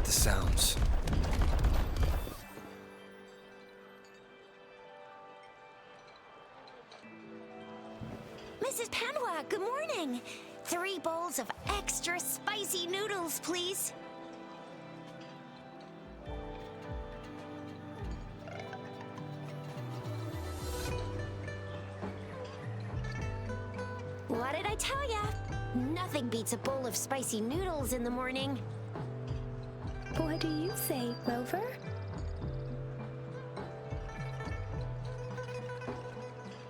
with the sounds. Mrs. Panwa, good morning. 3 bowls of extra spicy noodles, please. What did I tell ya? Nothing beats a bowl of spicy noodles in the morning. What do you say, Rover?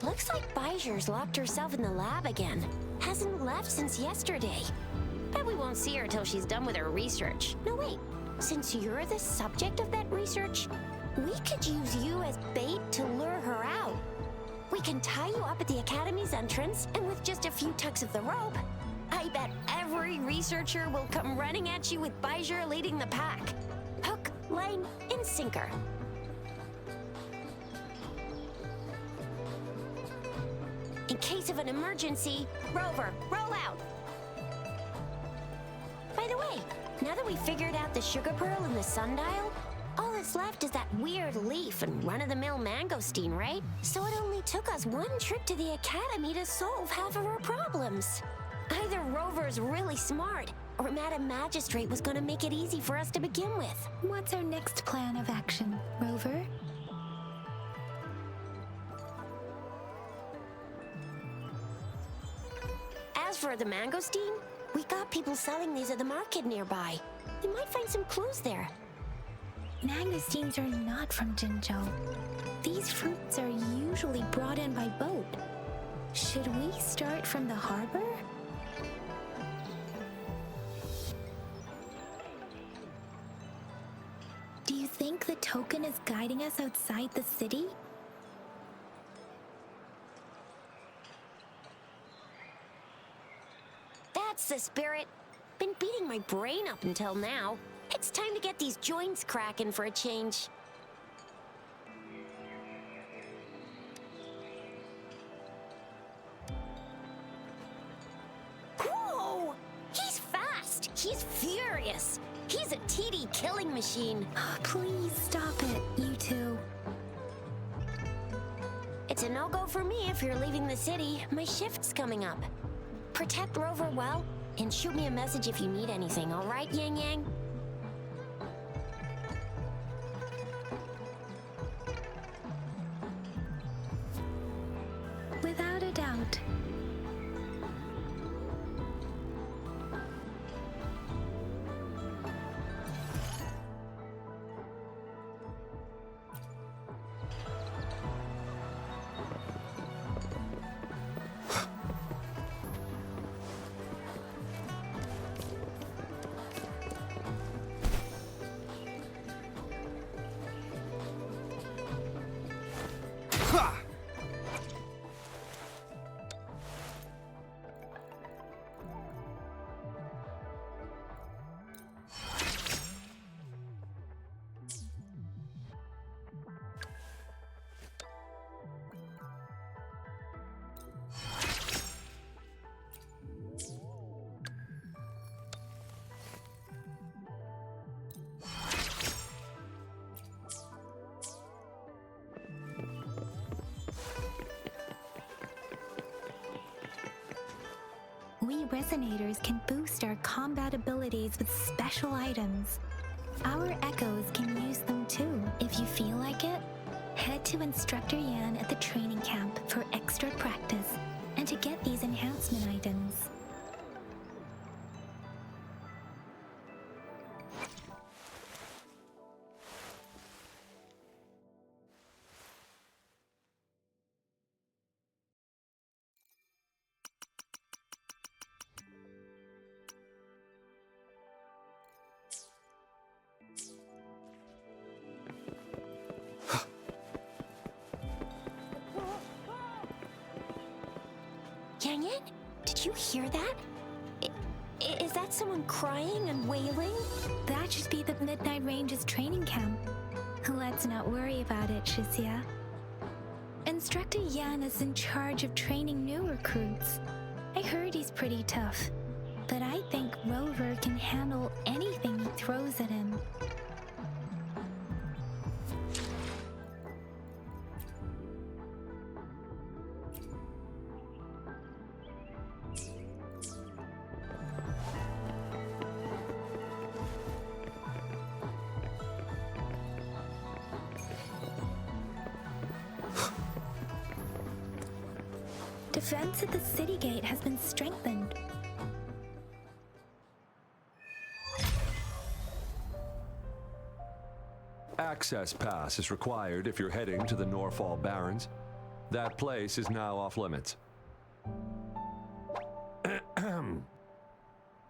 Looks like Bijur's locked herself in the lab again. Hasn't left since yesterday. Bet we won't see her till she's done with her research. No, wait. Since you're the subject of that research, we could use you as bait to lure her out. We can tie you up at the Academy's entrance, and with just a few tugs of the rope, I bet every researcher will come running at you with Bijur leading the pack. Hook, line, and sinker. In case of an emergency, Rover, roll out! By the way, now that we figured out the sugar pearl and the sundial, all that's left is that weird leaf and run-of-the-mill mangosteen, right? So it only took us 1 trip to the Academy to solve half of our problems. Either Rover's really smart, or Madam Magistrate was gonna make it easy for us to begin with. What's our next plan of action, Rover? As for the mangosteen, we got people selling these at the market nearby. We might find some clues there. Mangosteens are not from Jinzhou. These fruits are usually brought in by boat. Should we start from the harbor? Do you think the token is guiding us outside the city? That's the spirit. Been beating my brain up until now. It's time to get these joints cracking for a change. Whoa! He's fast! He's furious! He's a TD killing machine. Oh, please stop it, you two. It's a no-go for me if you're leaving the city. My shift's coming up. Protect Rover well, and shoot me a message if you need anything, all right, Yang Yang? Without a doubt. We Resonators can boost our combat abilities with special items. Our Echoes can use them too. If you feel like it, head to Instructor Yan at the training camp for extra practice and to get these enhancement items. Yang Yang, did you hear that? Is that someone crying and wailing? That should be the Midnight Range's training camp. Let's not worry about it, Shizia. Instructor Yan is in charge of training new recruits. I heard he's pretty tough. but I think Rover can handle anything he throws at him. Defense at the city gate has been strengthened. Access pass is required if you're heading to the Norfall Barrens. That place is now off limits.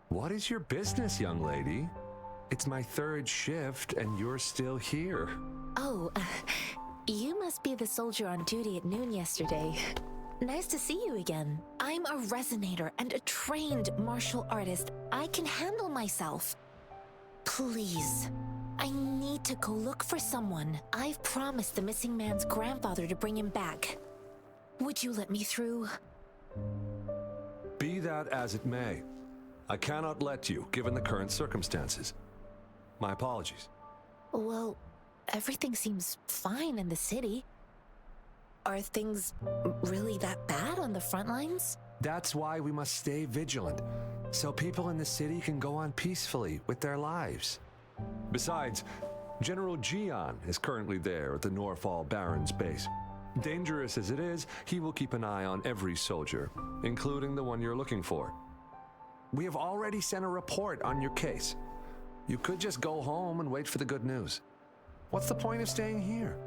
What is your business, young lady? It's my third shift and you're still here. Oh, you must be the soldier on duty at noon yesterday. Nice to see you again. I'm a resonator and a trained martial artist. I can handle myself. Please, I need to go look for someone. I've promised the missing man's grandfather to bring him back. Would you let me through? Be that as it may, I cannot let you, given the current circumstances. My apologies. Well, everything seems fine in the city. Are things really that bad on the front lines? That's why we must stay vigilant, so people in the city can go on peacefully with their lives. Besides, General Gian is currently there at the Norfall Barrens base. Dangerous as it is, he will keep an eye on every soldier, including the one you're looking for. We have already sent a report on your case. You could just go home and wait for the good news. What's the point of staying here?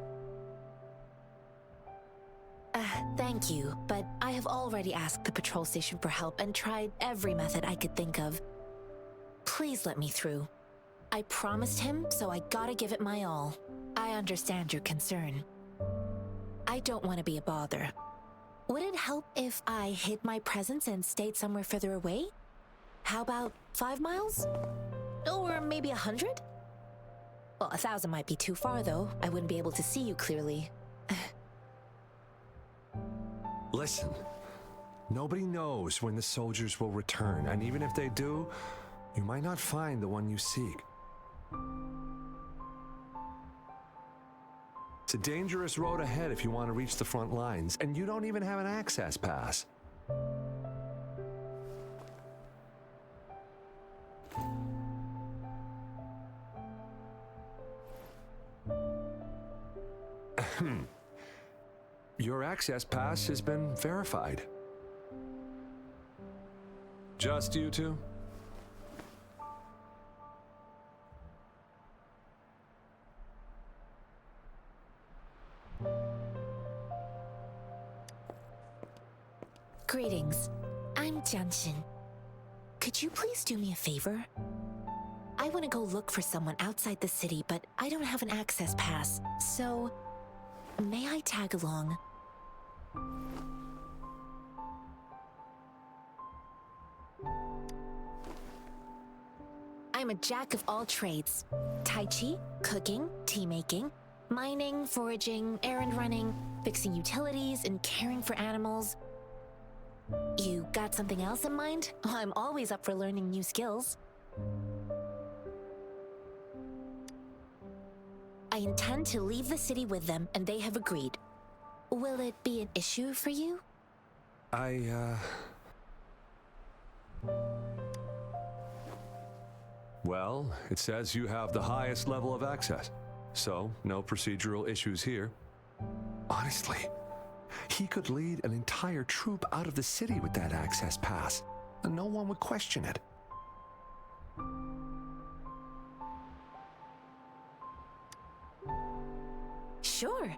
Thank you, but I have already asked the patrol station for help and tried every method I could think of. Please let me through. I promised him, so I gotta give it my all. I understand your concern. I don't want to be a bother. Would it help if I hid my presence and stayed somewhere further away? How about 5 miles? Or maybe 100? Well, 1,000 might be too far, though. I wouldn't be able to see you clearly. Listen, nobody knows when the soldiers will return, and even if they do, you might not find the one you seek. It's a dangerous road ahead if you want to reach the front lines, and you don't even have an access pass. Your access pass has been verified. Just you two? Greetings. I'm Jianshin. Could you please do me a favor? I want to go look for someone outside the city, but I don't have an access pass, so may I tag along? I'm a jack of all trades. Tai Chi, cooking, tea making, mining, foraging, errand running, fixing utilities, and caring for animals. You got something else in mind? I'm always up for learning new skills. I intend to leave the city with them, and they have agreed. Will it be an issue for you? Well, it says you have the highest level of access, so no procedural issues here. Honestly, he could lead an entire troop out of the city with that access pass, and no one would question it. Sure.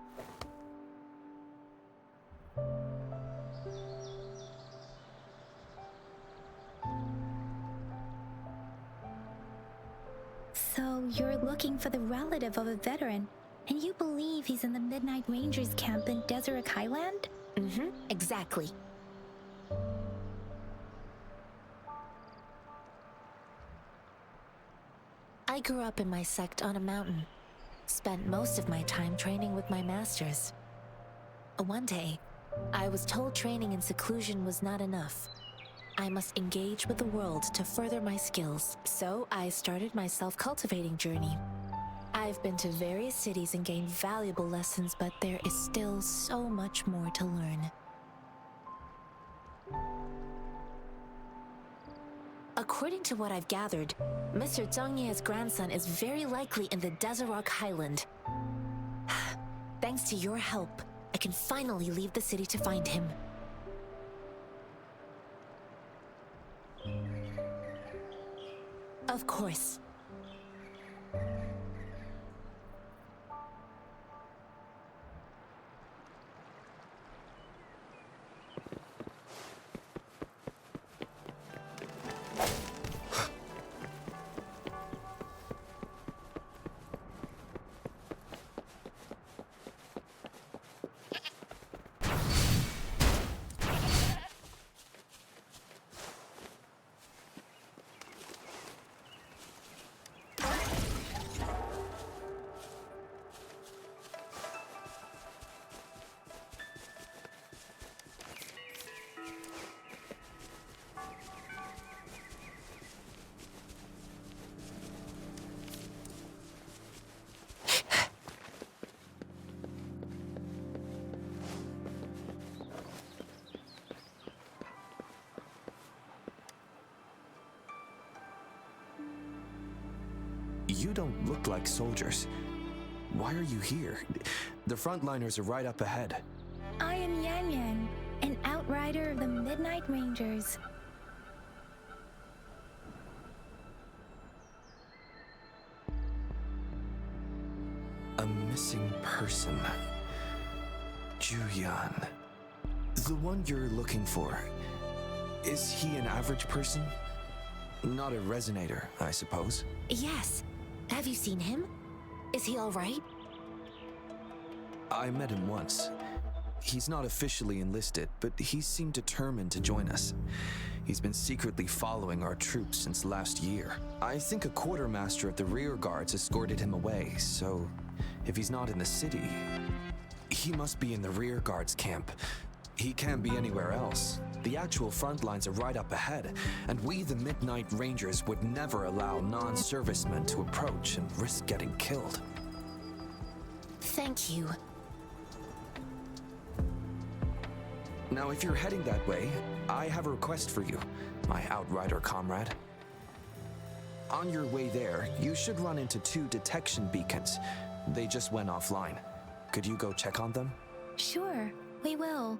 So you're looking for the relative of a veteran, and you believe he's in the Midnight Rangers camp in Deseret Highland? Mm-hmm, exactly. I grew up in my sect on a mountain. Spent most of my time training with my masters. One day, I was told training in seclusion was not enough. I must engage with the world to further my skills. So I started my self-cultivating journey. I've been to various cities and gained valuable lessons, but there is still so much more to learn. According to what I've gathered, Mr. Zhang Ye's grandson is very likely in the Desert Highland. Thanks to your help, I can finally leave the city to find him. Of course. You don't look like soldiers. Why are you here? The frontliners are right up ahead. I am Yan Yan, an outrider of the Midnight Rangers. A missing person. Juyan. The one you're looking for. Is he an average person? Not a resonator, I suppose. Yes. Have you seen him? Is he all right? I met him once. He's not officially enlisted, but he seemed determined to join us. He's been secretly following our troops since last year. I think a quartermaster of the rear guards escorted him away, so if he's not in the city, he must be in the rear guards camp. He can't be anywhere else. The actual front lines are right up ahead, and we, the Midnight Rangers, would never allow non-servicemen to approach and risk getting killed. Thank you. Now, if you're heading that way, I have a request for you, my outrider comrade. On your way there, you should run into 2 detection beacons. They just went offline. Could you go check on them? Sure, we will.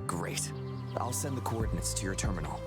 Great. I'll send the coordinates to your terminal.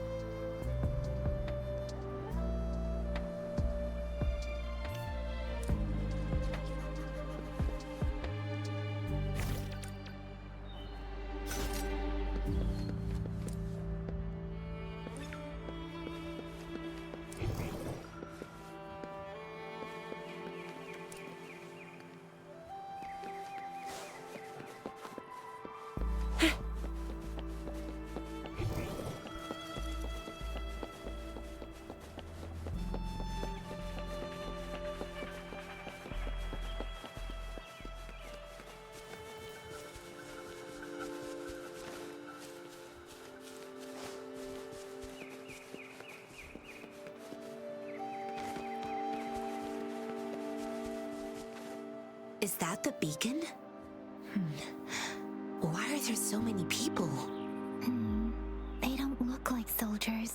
Is that the beacon? Why are there so many people? They don't look like soldiers.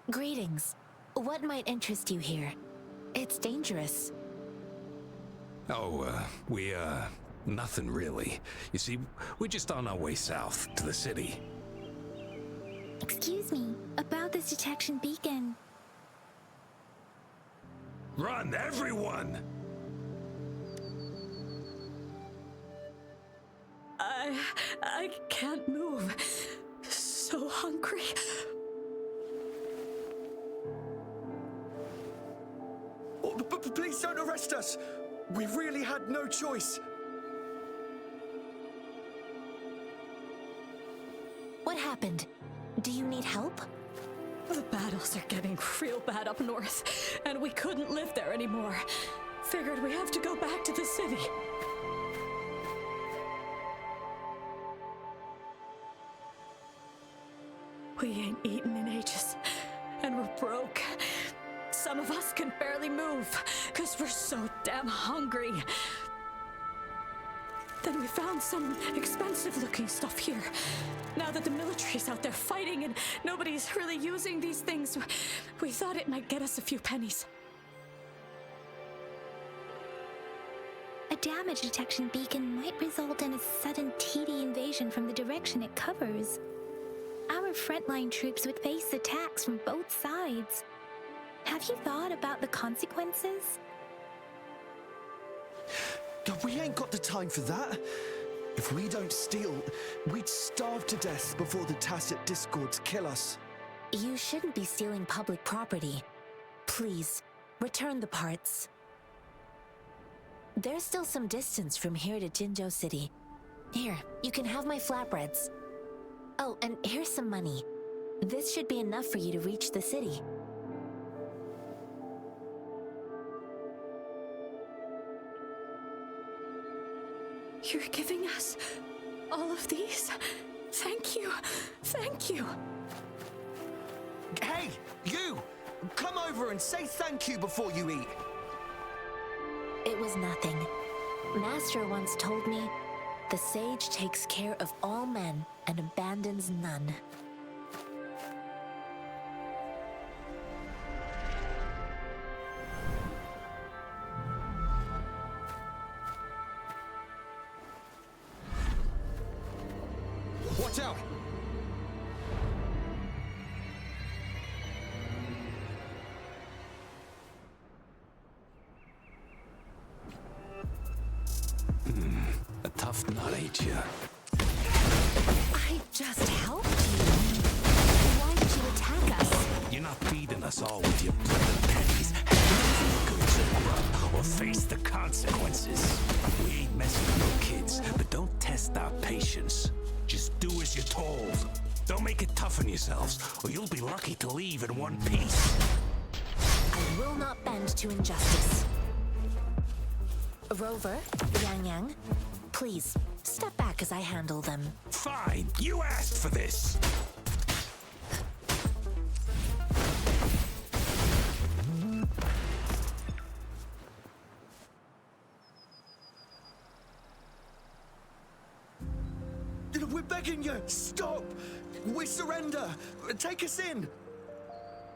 Greetings. What might interest you here? It's dangerous. Nothing really. You see, we're just on our way south to the city. Excuse me, about this detection beacon. Run, everyone! I can't move. So hungry. Oh, please don't arrest us! We really had no choice. What happened? Do you need help? The battles are getting real bad up north, and we couldn't live there anymore. Figured we have to go back to the city. We ain't eaten in ages, and we're broke. Some of us can barely move, because we're so damn hungry. Then we found some expensive-looking stuff here. Now that the military's out there fighting and nobody's really using these things, we thought it might get us a few pennies. A damage detection beacon might result in a sudden TD invasion from the direction it covers. Our frontline troops would face attacks from both sides. Have you thought about the consequences? We ain't got the time for that. If we don't steal, we'd starve to death before the Tacit Discords kill us. You shouldn't be stealing public property. Please, return the parts. There's still some distance from here to Jinzhou City. Here, you can have my flatbreads. Oh, and here's some money. This should be enough for you to reach the city. You're giving us all of these? Thank you. Thank you. Hey, you! Come over and say thank you before you eat. It was nothing. Master once told me, the sage takes care of all men and abandons none. Watch out! A tough nut, ain't ya? I just helped you. Why did you attack us? You're not feeding us all with your blood pennies. Goods and grub, or face the consequences. We ain't messing with no kids, but don't test our patience. Just do as you're told. Don't make it tough on yourselves, or you'll be lucky to leave in one piece. I will not bend to injustice. Rover, Yang Yang, please, step back as I handle them. Fine, you asked for this. We're begging you! Stop! We surrender! Take us in!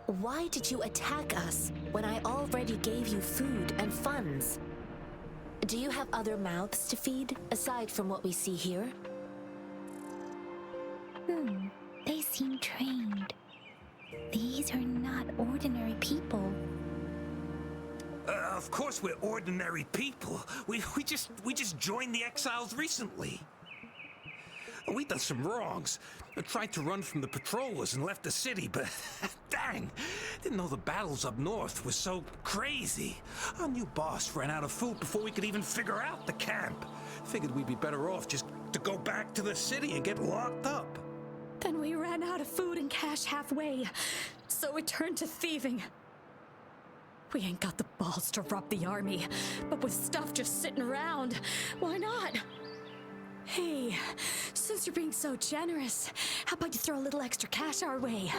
Why did you attack us when I already gave you food and funds? Do you have other mouths to feed, aside from what we see here? They seem trained. These are not ordinary people. Of course we're ordinary people. We just joined the exiles recently. We done some wrongs. I tried to run from the patrollers and left the city, but dang, didn't know the battles up north were so crazy. Our new boss ran out of food before we could even figure out the camp. Figured we'd be better off just to go back to the city and get locked up. Then we ran out of food and cash halfway, so we turned to thieving. We ain't got the balls to rob the army, but with stuff just sitting around, why not? Hey, since you're being so generous, how about you throw a little extra cash our way?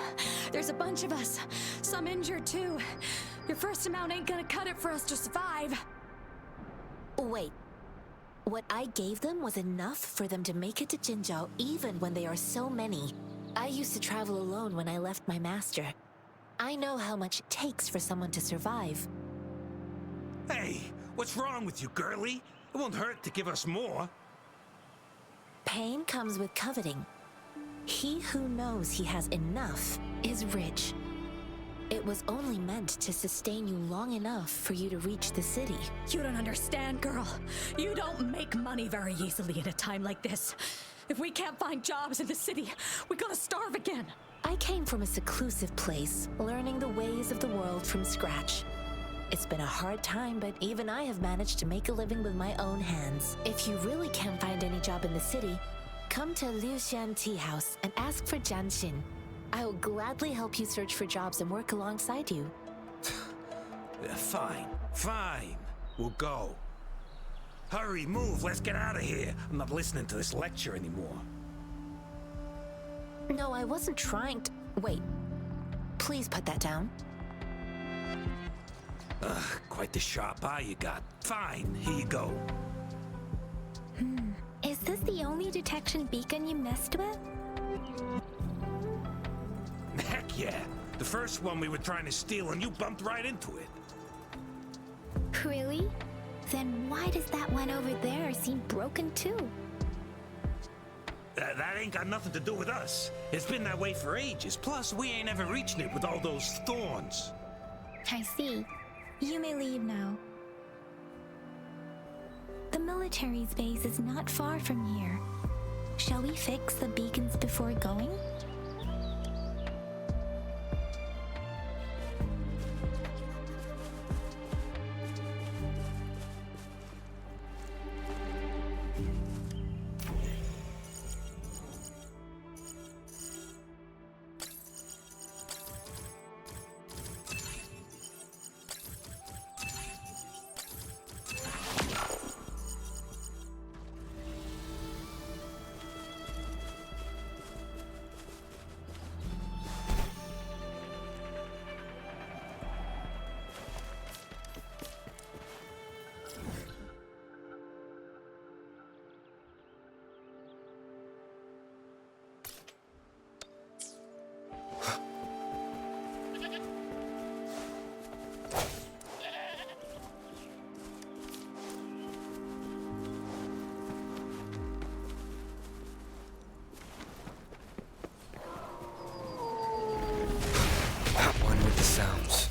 There's a bunch of us, some injured too. Your first amount ain't gonna cut it for us to survive. Wait, what I gave them was enough for them to make it to Jinzhou even when they are so many. I used to travel alone when I left my master. I know how much it takes for someone to survive. Hey, what's wrong with you, girlie? It won't hurt to give us more. Pain comes with coveting. He who knows he has enough is rich. It was only meant to sustain you long enough for you to reach the city. You don't understand, girl. You don't make money very easily in a time like this. If we can't find jobs in the city, we're gonna starve again. I came from a seclusive place, learning the ways of the world from scratch. It's been a hard time, but even I have managed to make a living with my own hands. If you really can't find any job in the city, come to Liu Xian Tea House and ask for Jian Xin. I will gladly help you search for jobs and work alongside you. Yeah, fine, fine. We'll go. Hurry, move, let's get out of here. I'm not listening to this lecture anymore. No, I wasn't trying to... Wait. Please put that down. Quite the sharp eye you got. Fine, here you go. Is this the only detection beacon you messed with? Heck yeah. The first one we were trying to steal and you bumped right into it. Really? Then why does that one over there seem broken too? That ain't got nothing to do with us. It's been that way for ages. Plus, we ain't ever reaching it with all those thorns. I see. You may leave now. The military's base is not far from here. Shall we fix the beacons before going? Sounds.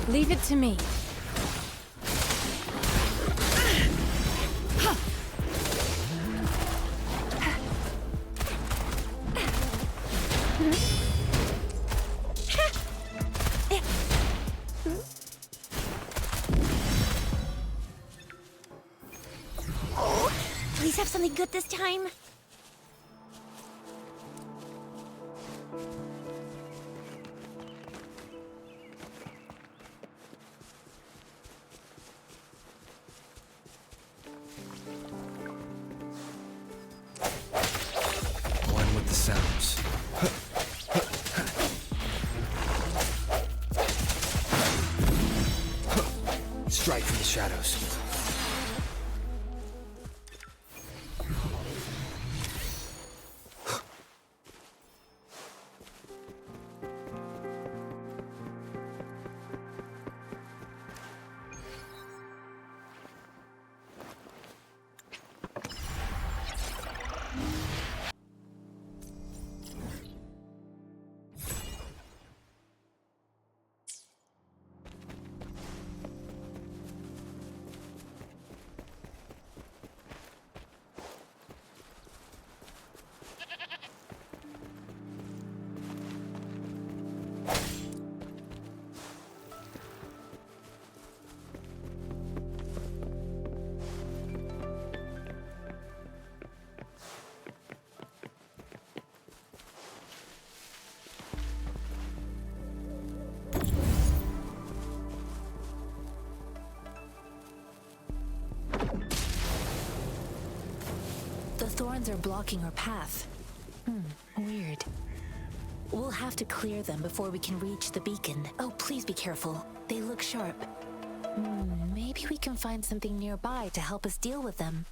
Leave it to me. Please have something good this time. One with the sounds. Strike from the shadows. The thorns are blocking our path. Weird. We'll have to clear them before we can reach the beacon. Oh, please be careful. They look sharp. Maybe we can find something nearby to help us deal with them.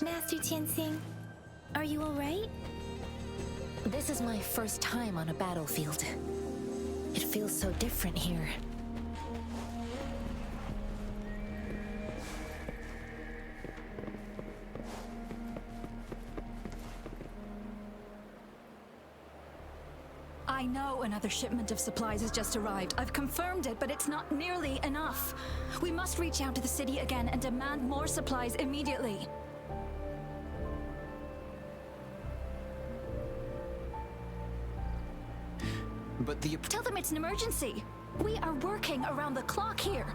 Master Tianxing, are you alright? This is my first time on a battlefield. It feels so different here. Another shipment of supplies has just arrived. I've confirmed it, but it's not nearly enough. We must reach out to the city again and demand more supplies immediately. But the... Tell them it's an emergency. We are working around the clock here.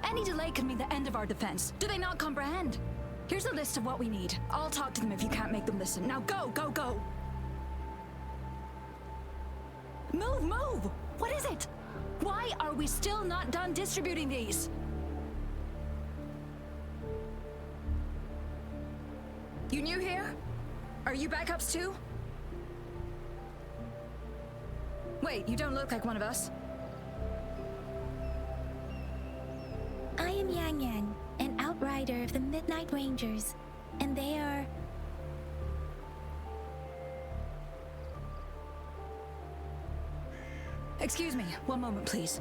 Any delay could mean the end of our defense. Do they not comprehend? Here's a list of what we need. I'll talk to them if you can't make them listen. Now go, go, go! Move, move! What is it? Why are we still not done distributing these? You new here? Are you backups too? Wait, you don't look like one of us. I am Yang Yang, an outrider of the Midnight Rangers, and they are... Excuse me, one moment, please.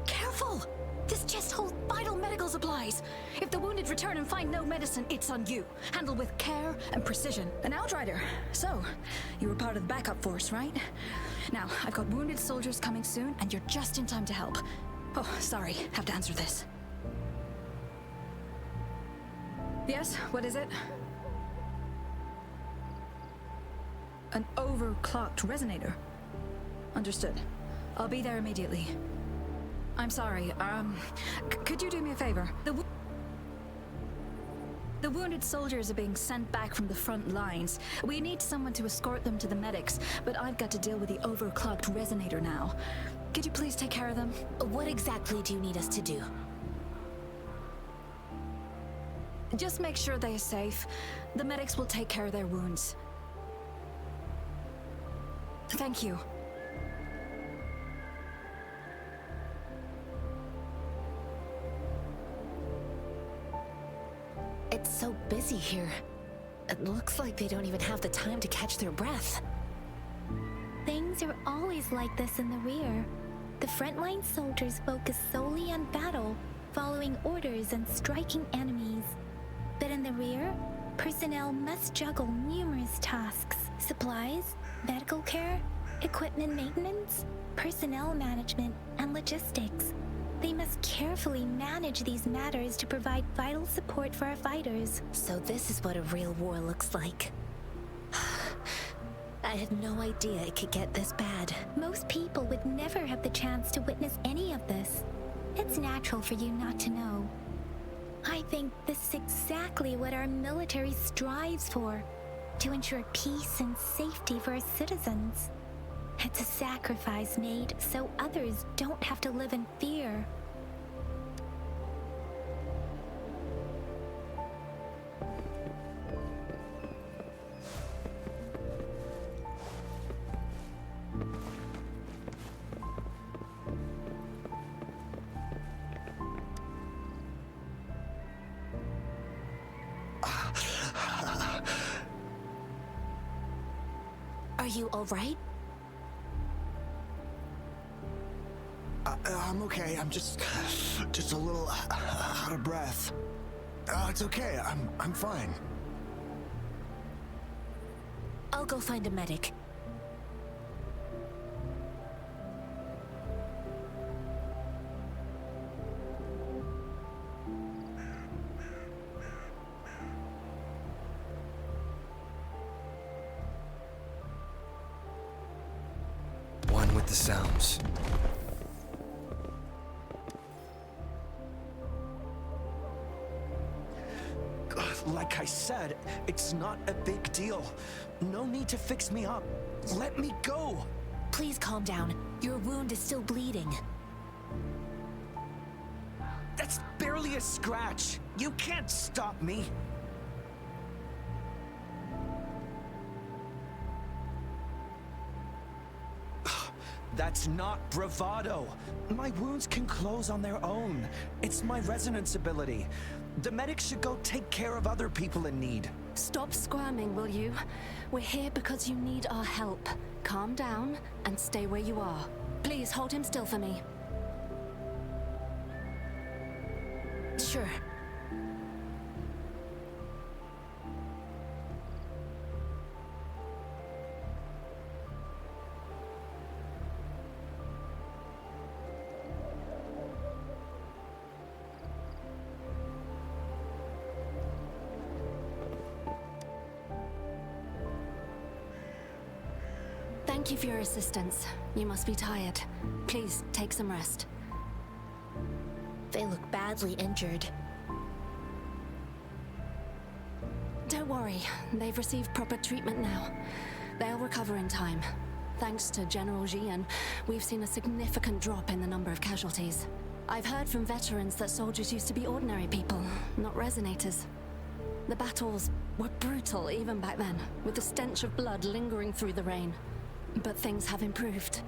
Careful! This chest holds vital medical supplies. If the wounded return and find no medicine, it's on you. Handle with care and precision. An outrider. So, you were part of the backup force, right? Now, I've got wounded soldiers coming soon, and you're just in time to help. Oh, sorry, have to answer this. Yes, what is it? An overclocked resonator. Understood. I'll be there immediately. I'm sorry, could you do me a favor? The wounded soldiers are being sent back from the front lines. We need someone to escort them to the medics, but I've got to deal with the overclocked resonator now. Could you please take care of them? What exactly do you need us to do? Just make sure they are safe. The medics will take care of their wounds. Thank you. It's so busy here. It looks like they don't even have the time to catch their breath. Things are always like this in the rear. The frontline soldiers focus solely on battle, following orders and striking enemies. But in the rear, personnel must juggle numerous tasks: supplies, medical care, equipment maintenance, personnel management, and logistics. They must carefully manage these matters to provide vital support for our fighters. So this is what a real war looks like. I had no idea it could get this bad. Most people would never have the chance to witness any of this. It's natural for you not to know. I think this is exactly what our military strives for, to ensure peace and safety for our citizens. It's a sacrifice made so others don't have to live in fear. Are you all right? I'm okay. I'm just a little out of breath. It's okay. I'm fine. I'll go find a medic. One with the sounds. Like I said, it's not a big deal. No need to fix me up. Let me go. Please calm down. Your wound is still bleeding. That's barely a scratch. You can't stop me. That's not bravado. My wounds can close on their own. It's my resonance ability. The medics should go take care of other people in need. Stop squirming, will you? We're here because you need our help. Calm down and stay where you are. Please hold him still for me. Sure. Thank you for your assistance. You must be tired. Please, take some rest. They look badly injured. Don't worry, they've received proper treatment now. They'll recover in time. Thanks to General Jian, we've seen a significant drop in the number of casualties. I've heard from veterans that soldiers used to be ordinary people, not resonators. The battles were brutal even back then, with the stench of blood lingering through the rain. But things have improved.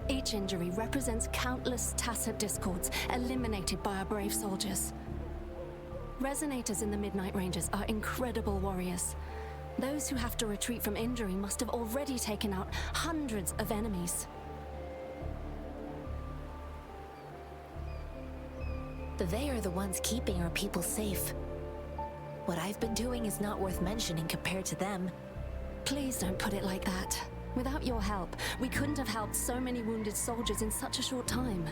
Each injury represents countless tacit discords eliminated by our brave soldiers. Resonators in the Midnight Rangers are incredible warriors. Those who have to retreat from injury must have already taken out hundreds of enemies. They are the ones keeping our people safe. What I've been doing is not worth mentioning compared to them. Please don't put it like that. Without your help, we couldn't have helped so many wounded soldiers in such a short time.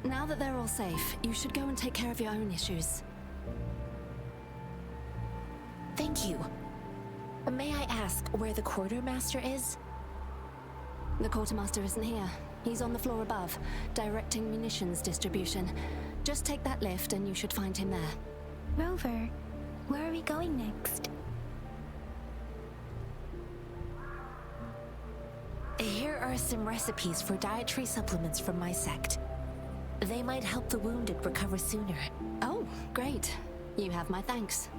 Now that they're all safe, you should go and take care of your own issues. Thank you. May I ask where the quartermaster is? The quartermaster isn't here. He's on the floor above, directing munitions distribution. Just take that lift and you should find him there. Rover, where are we going next? Here are some recipes for dietary supplements from my sect. They might help the wounded recover sooner. Oh, great. You have my thanks.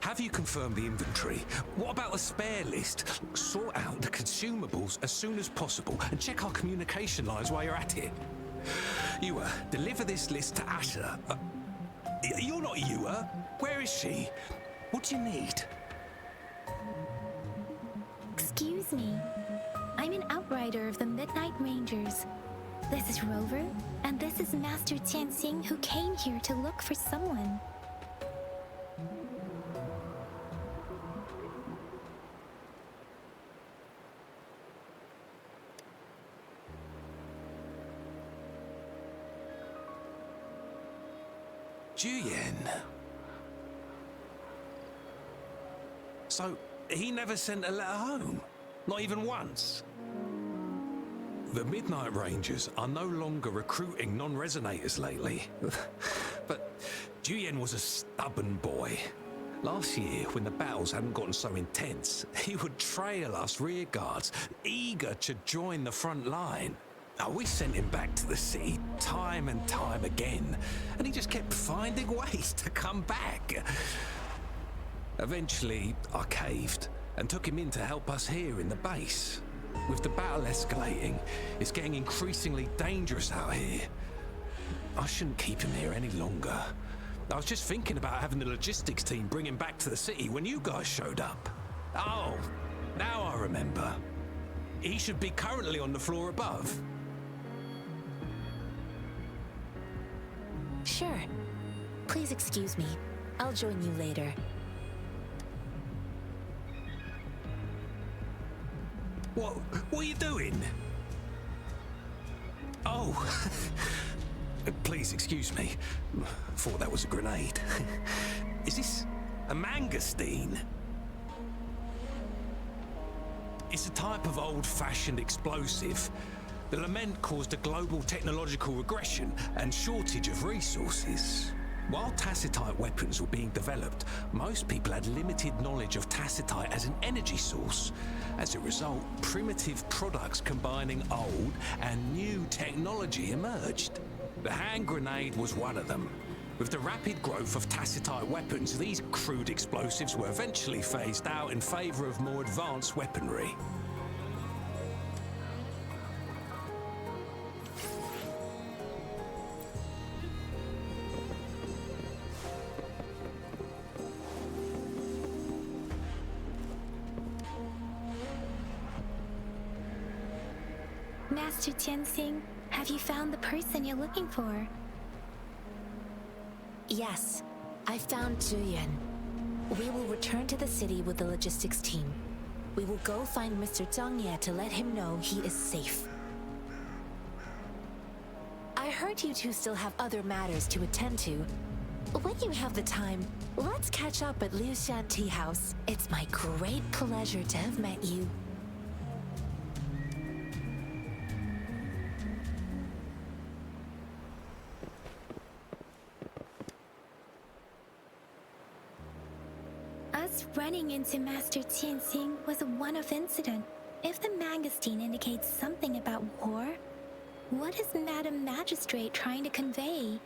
Have you confirmed the inventory? What about the spare list? Sort out the consumables as soon as possible and check our communication lines while you're at it. Ewa, deliver this list to Asher. You're not Ewa. Where is she? What do you need? Excuse me. I'm an outrider of the Midnight Rangers. This is Rover, and this is Master Tianxing, who came here to look for someone. Juyen. So, he never sent a letter home? Not even once? The Midnight Rangers are no longer recruiting non-resonators lately. But Juyen was a stubborn boy. Last year, when the battles hadn't gotten so intense, he would trail us rearguards, eager to join the front line. We sent him back to the city time and time again, and he just kept finding ways to come back. Eventually, I caved and took him in to help us here in the base. With the battle escalating, it's getting increasingly dangerous out here. I shouldn't keep him here any longer. I was just thinking about having the logistics team bring him back to the city when you guys showed up. Oh, now I remember. He should be currently on the floor above. Sure. Please excuse me. I'll join you later. What are you doing? Oh, please excuse me. Thought that was a grenade. Is this a mangosteen? It's a type of old-fashioned explosive. The lament caused a global technological regression and shortage of resources. While tacitite weapons were being developed, most people had limited knowledge of tacitite as an energy source. As a result, primitive products combining old and new technology emerged. The hand grenade was one of them. With the rapid growth of tacitite weapons, these crude explosives were eventually phased out in favor of more advanced weaponry. Master Tianxing, have you found the person you're looking for? Yes, I found Zhiyuan. We will return to the city with the logistics team. We will go find Mr. Zhang Ye to let him know he is safe. I heard you two still have other matters to attend to. When you have the time, let's catch up at Liu Shan Tea House. It's my great pleasure to have met you. Us running into Master Tianxing was a one-off incident. If the mangosteen indicates something about war, what is Madam Magistrate trying to convey?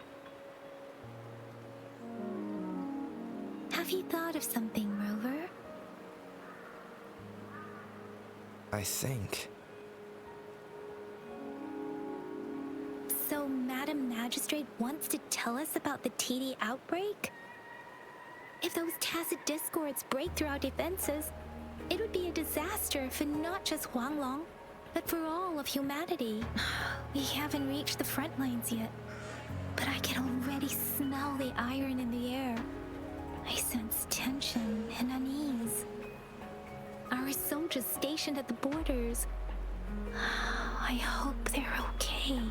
Have you thought of something, Rover? I think. So Madam Magistrate wants to tell us about the TD outbreak? If those tacit discords break through our defenses, it would be a disaster for not just Huanglong, but for all of humanity. We haven't reached the front lines yet, but I can already smell the iron in the air. I sense tension and unease. Our soldiers stationed at the borders, I hope they're okay.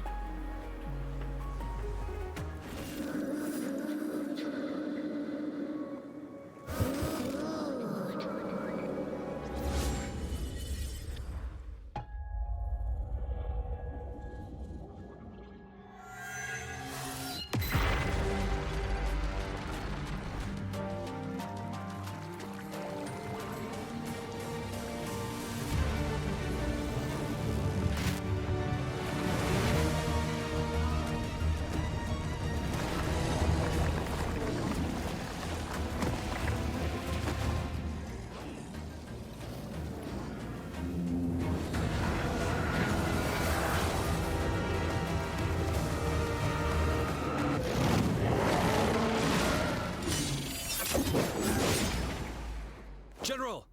General!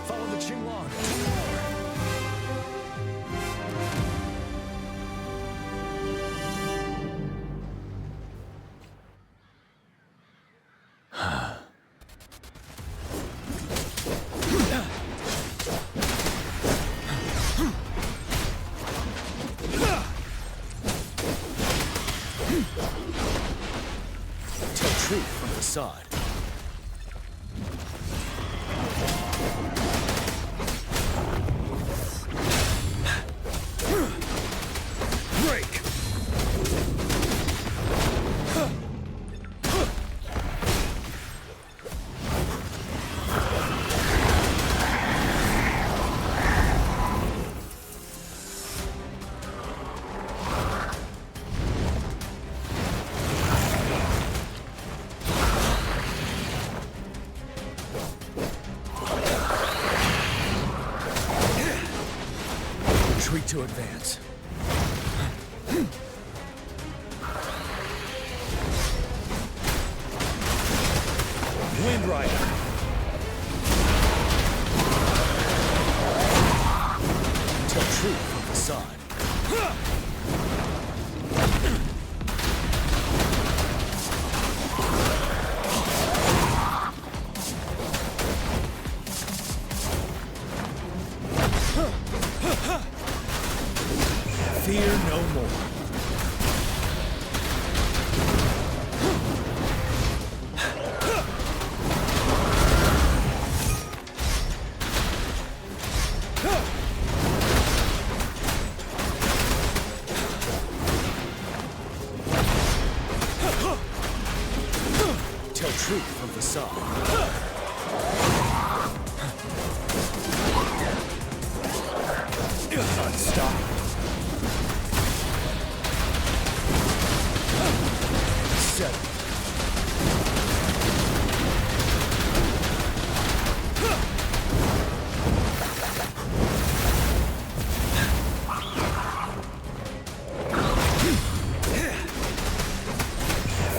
Follow the Qinglong! Tell truth from facade. Break! Retreat to advance. Wind Rider. Tell truth from facade. Fear no more. Tell truth from facade. Unstoppable. Settle.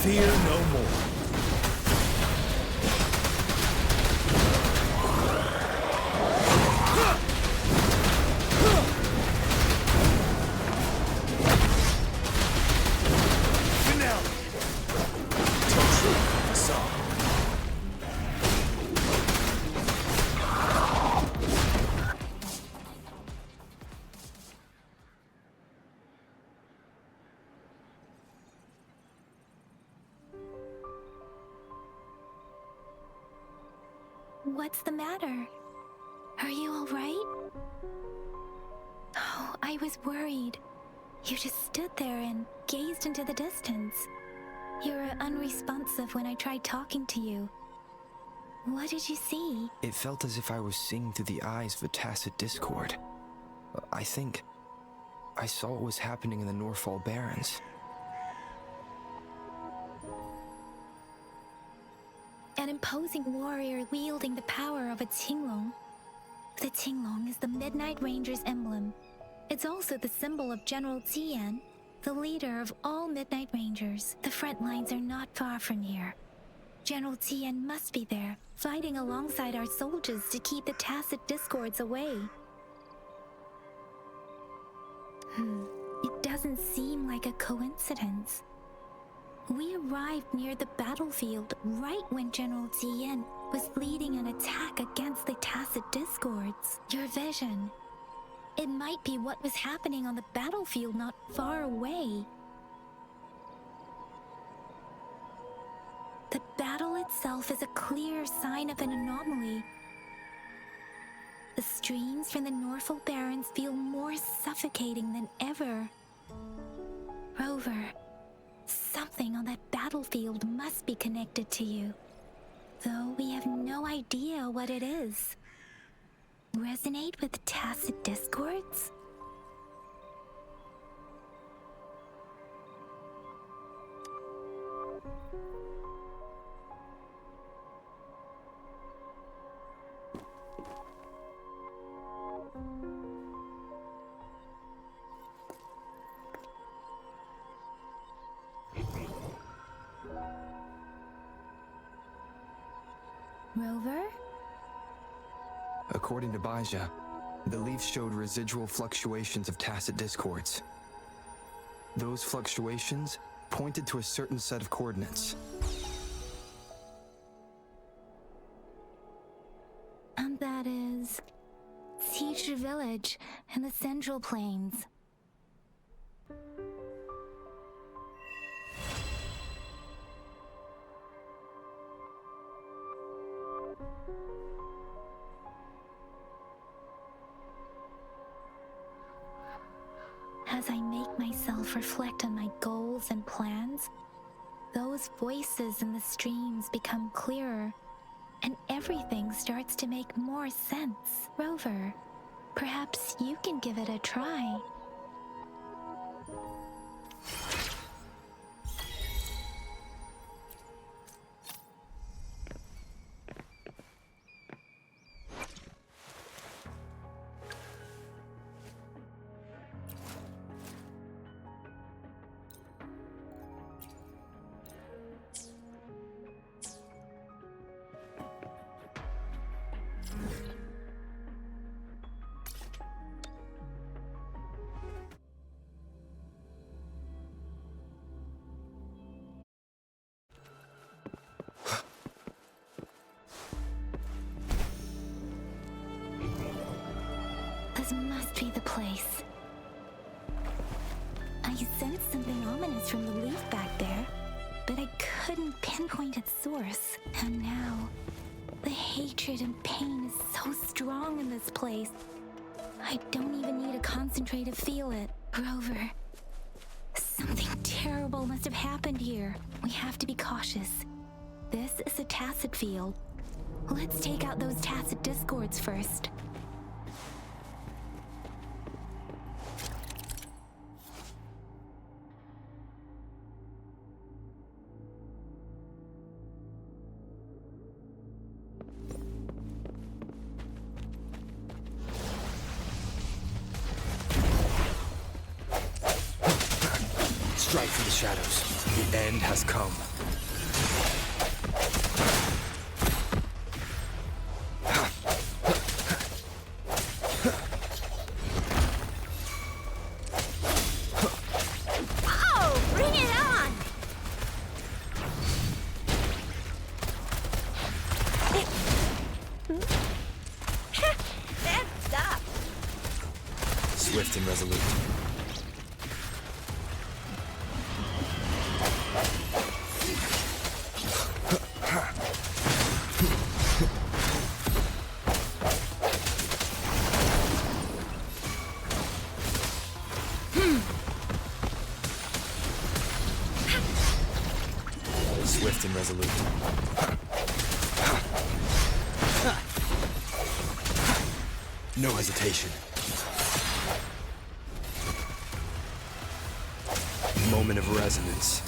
Fear no more. What's the matter? Are you all right? Oh, I was worried. You just stood there and gazed into the distance. You were unresponsive when I tried talking to you. What did you see? It felt as if I was seeing through the eyes of a tacit discord. I think I saw what was happening in the Norfall Barrens. An imposing warrior wielding the power of a Tinglong. The Tinglong is the Midnight Ranger's emblem. It's also the symbol of General Tian, the leader of all Midnight Rangers. The front lines are not far from here. General Tian must be there, fighting alongside our soldiers to keep the tacit discords away. It doesn't seem like a coincidence. We arrived near the battlefield right when General Tian was leading an attack against the tacit discords. Your vision. It might be what was happening on the battlefield not far away. The battle itself is a clear sign of an anomaly. The streams from the Norfall Barrens feel more suffocating than ever. Rover, something on that battlefield must be connected to you, though we have no idea what it is. Resonate with tacit discords? Rover? According to Baija, the leaf showed residual fluctuations of tacit discords. Those fluctuations pointed to a certain set of coordinates. And that is Siege Village in the Central Plains. As I make myself reflect on my goals and plans, those voices in the streams become clearer, and everything starts to make more sense. Rover, perhaps you can give it a try. This must be the place. I sensed something ominous from the leaf back there, but I couldn't pinpoint its source. And now, the hatred and pain is so strong in this place. I don't even need to concentrate to feel it. Rover, something terrible must have happened here. We have to be cautious. This is a tacit field. Let's take out those tacit discords first. Strike from the shadows. The end has come. Oh, bring it on! That's up. Swift and resolute. Swift and resolute. No hesitation. Moment of resonance.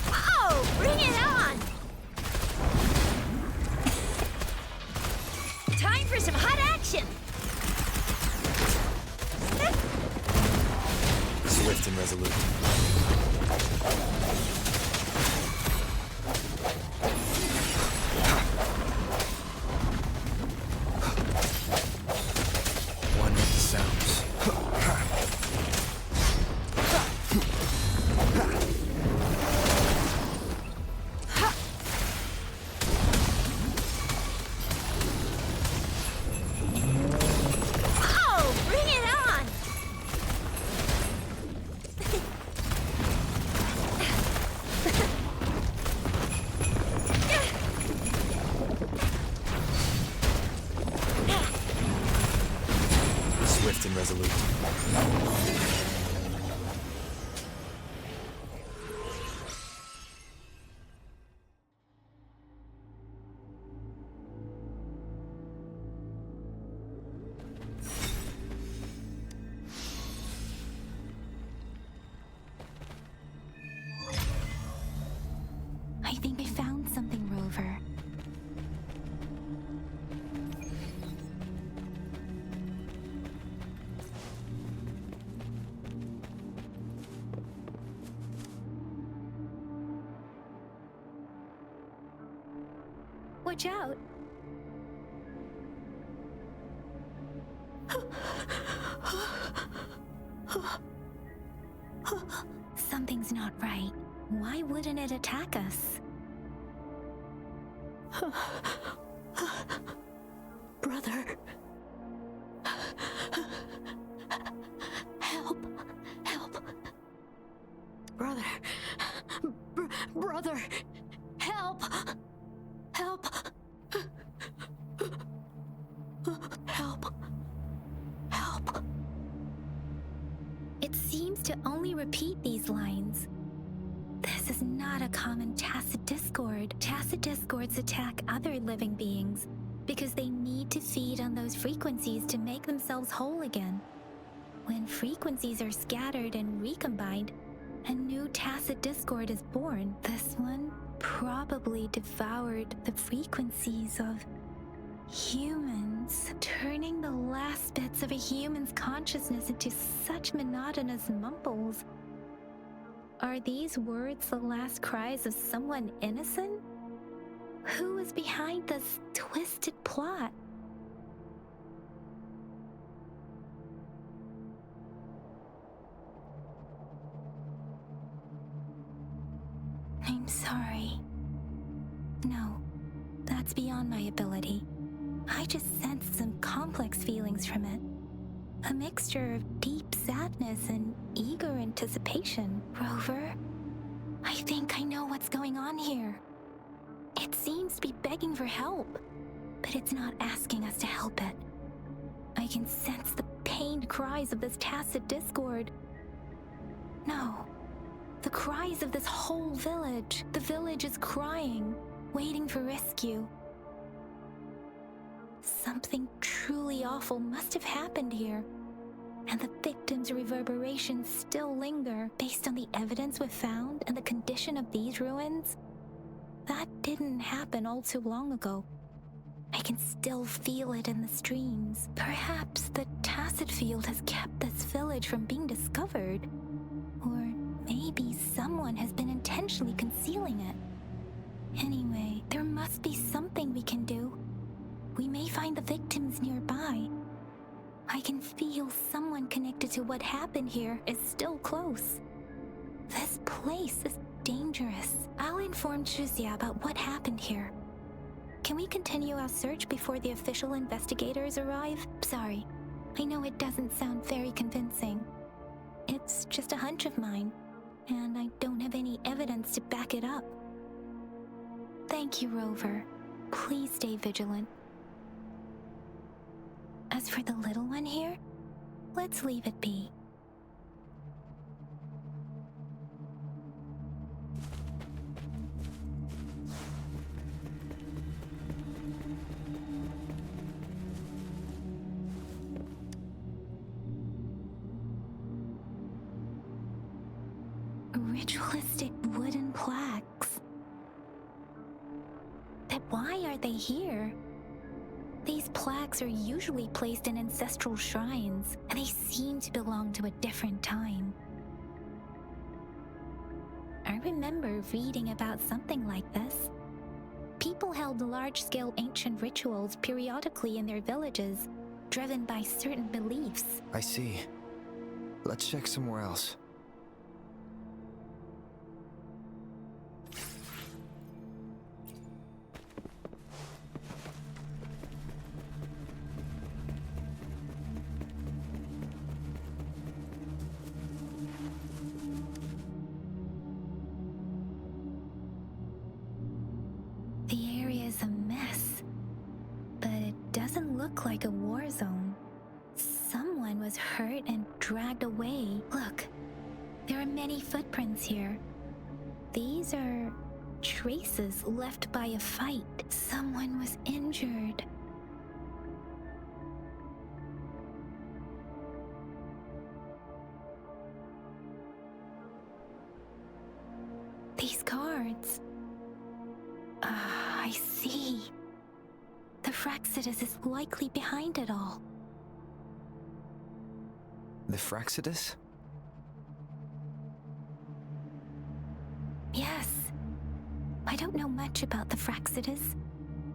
Oh, bring it on! Time for some hot action! Swift and resolute. One with the sounds. Oh, bring it on! Swift and resolute. I think I found something, Rover. Watch out! Something's not right. Why wouldn't it attack us? Brother. Help. Help. Brother. Brother. Help. Help. Help. Help. It seems to only repeat these lines. This is not a common tacit discord. Tacit discords attack other living beings because they need to feed on those frequencies to make themselves whole again. When frequencies are scattered and recombined, a new tacit discord is born. This one probably devoured the frequencies of Humans, turning the last bits of a human's consciousness into such monotonous mumbles. Are these words the last cries of someone innocent? Who is behind this twisted plot? I'm sorry. No, that's beyond my ability. I just sensed some complex feelings from it. A mixture of deep sadness and eager anticipation. Rover, I think I know what's going on here. It seems to be begging for help, but it's not asking us to help it. I can sense the pained cries of this tacit discord. No, the cries of this whole village. The village is crying, waiting for rescue. Something truly awful must have happened here, and the victims' reverberations still linger. Based on the evidence we've found and the condition of these ruins, that didn't happen all too long ago. I can still feel it in the streams. Perhaps the tacit field has kept this village from being discovered, or maybe someone has been intentionally concealing it. Anyway, there must be something we can do. We may find the victims nearby. I can feel someone connected to what happened here is still close. This place is dangerous. I'll inform Chuzia about what happened here. Can we continue our search before the official investigators arrive? Sorry, I know it doesn't sound very convincing. It's just a hunch of mine, and I don't have any evidence to back it up. Thank you, Rover. Please stay vigilant. As for the little one here, let's leave it be. Ritualistic wooden plaques. But why are they here? These plaques are usually placed in ancestral shrines, and they seem to belong to a different time. I remember reading about something like this. People held large-scale ancient rituals periodically in their villages, driven by certain beliefs. I see. Let's check somewhere else. The area is a mess, but it doesn't look like a war zone. Someone was hurt and dragged away. Look, there are many footprints here. These are traces left by a fight. Someone was injured. These cards. I see. The Fraxidus is likely behind it all. The Fraxidus? Yes. I don't know much about the Fraxidus,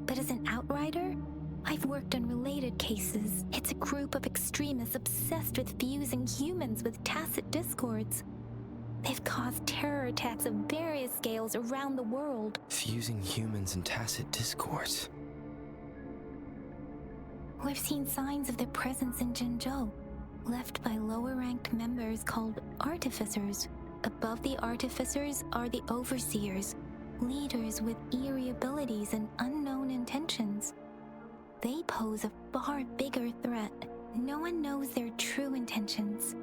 but as an outrider, I've worked on related cases. It's a group of extremists obsessed with fusing humans with tacit discords. They've caused terror attacks of various scales around the world. Fusing humans and tacit discords. We've seen signs of their presence in Jinzhou, left by lower-ranked members called artificers. Above the artificers are the overseers, leaders with eerie abilities and unknown intentions. They pose a far bigger threat. No one knows their true intentions.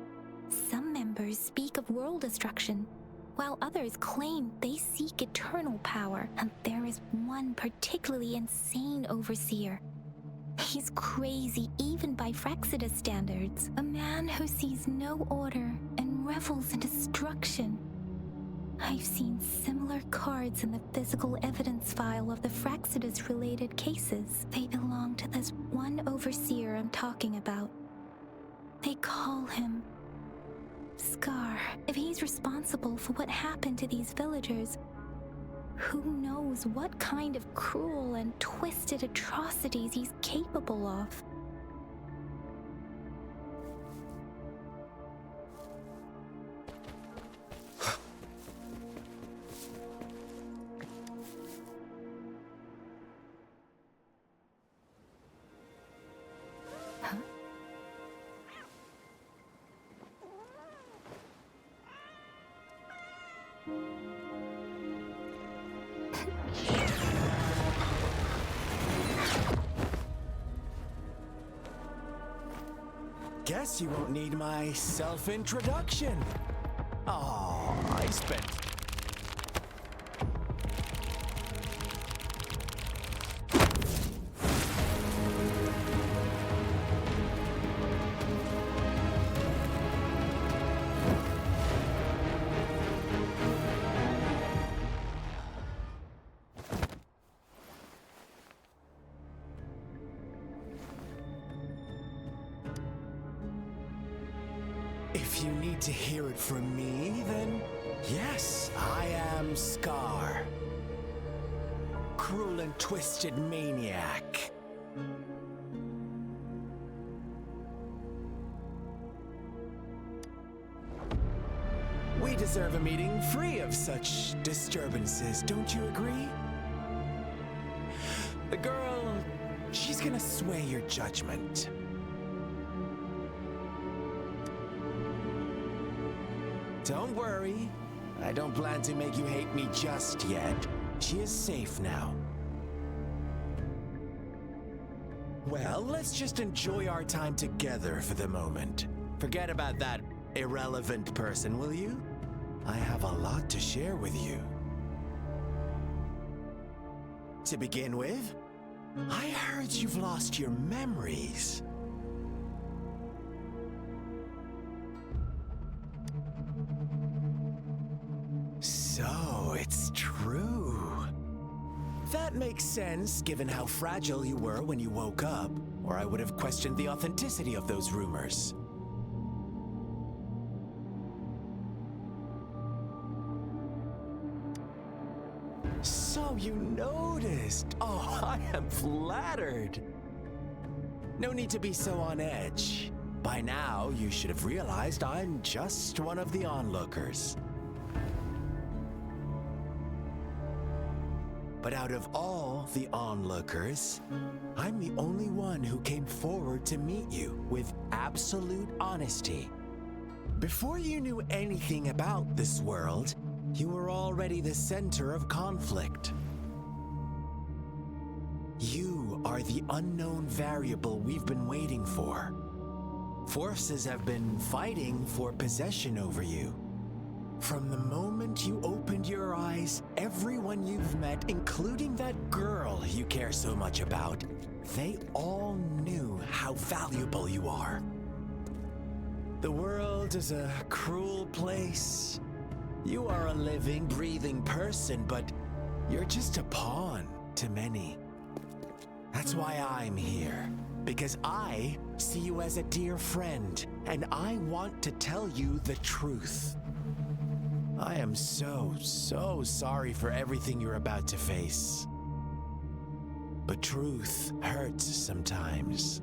Some members speak of world destruction, while others claim they seek eternal power, and there is one particularly insane overseer. He's crazy even by Fraxidus standards, a man who sees no order and revels in destruction. I've seen similar cards in the physical evidence file of the Fraxidus-related cases. They belong to this one overseer I'm talking about. They call him Scar. If he's responsible for what happened to these villagers, who knows what kind of cruel and twisted atrocities he's capable of? Guess you won't need my self-introduction. Oh, I spent... If you need to hear it from me, then yes, I am Scar. Cruel and twisted maniac. We deserve a meeting free of such disturbances, don't you agree? The girl, she's gonna sway your judgment. Don't worry, I don't plan to make you hate me just yet. She is safe now. Well, let's just enjoy our time together for the moment. Forget about that irrelevant person, will you? I have a lot to share with you. To begin with, I heard you've lost your memories. So, it's true. That makes sense, given how fragile you were when you woke up, or I would have questioned the authenticity of those rumors. So you noticed. Oh, I am flattered. No need to be so on edge. By now, you should have realized I'm just one of the onlookers. But out of all the onlookers, I'm the only one who came forward to meet you with absolute honesty. Before you knew anything about this world, you were already the center of conflict. You are the unknown variable we've been waiting for. Forces have been fighting for possession over you. From the moment you opened your eyes, everyone you've met, including that girl you care so much about, they all knew how valuable you are. The world is a cruel place. You are a living, breathing person, but you're just a pawn to many. That's why I'm here, because I see you as a dear friend, and I want to tell you the truth. I am so sorry for everything you're about to face. But truth hurts sometimes.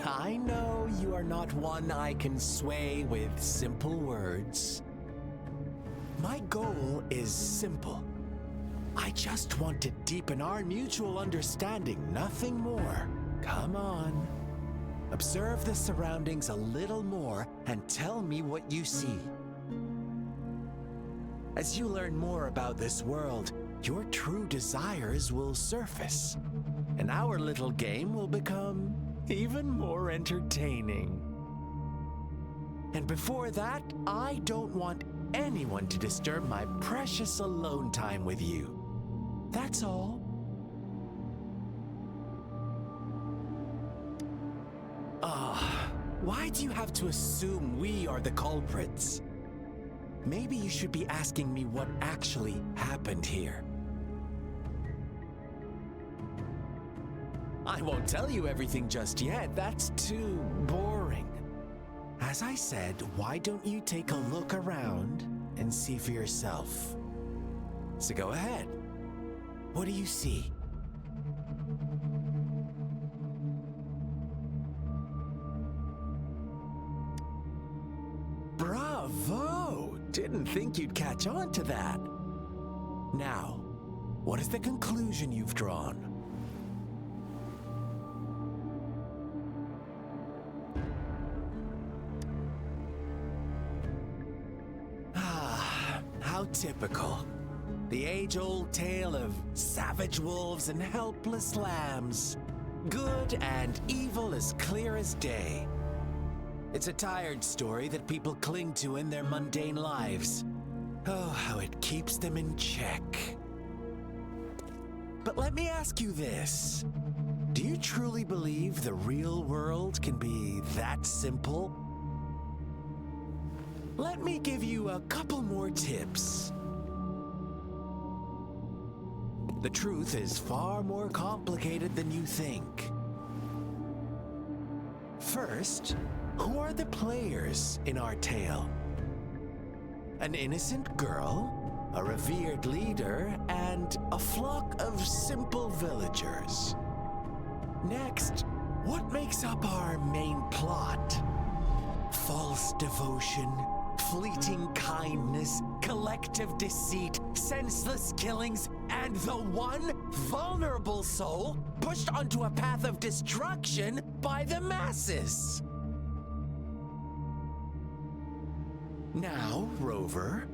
I know you are not one I can sway with simple words. My goal is simple. I just want to deepen our mutual understanding, nothing more. Come on. Observe the surroundings a little more and tell me what you see. As you learn more about this world, your true desires will surface, and our little game will become even more entertaining. And before that, I don't want anyone to disturb my precious alone time with you. That's all. Why do you have to assume we are the culprits? Maybe you should be asking me what actually happened here. I won't tell you everything just yet. That's too boring. As I said, why don't you take a look around and see for yourself? So go ahead. What do you see? Bravo! Didn't think you'd catch on to that. Now, what is the conclusion you've drawn? How typical. The age-old tale of savage wolves and helpless lambs. Good and evil as clear as day. It's a tired story that people cling to in their mundane lives. Oh, how it keeps them in check. But let me ask you this. Do you truly believe the real world can be that simple? Let me give you a couple more tips. The truth is far more complicated than you think. First, who are the players in our tale? An innocent girl, a revered leader, and a flock of simple villagers. Next, what makes up our main plot? False devotion, fleeting kindness, collective deceit, senseless killings, and the one vulnerable soul pushed onto a path of destruction by the masses. Now, Rover,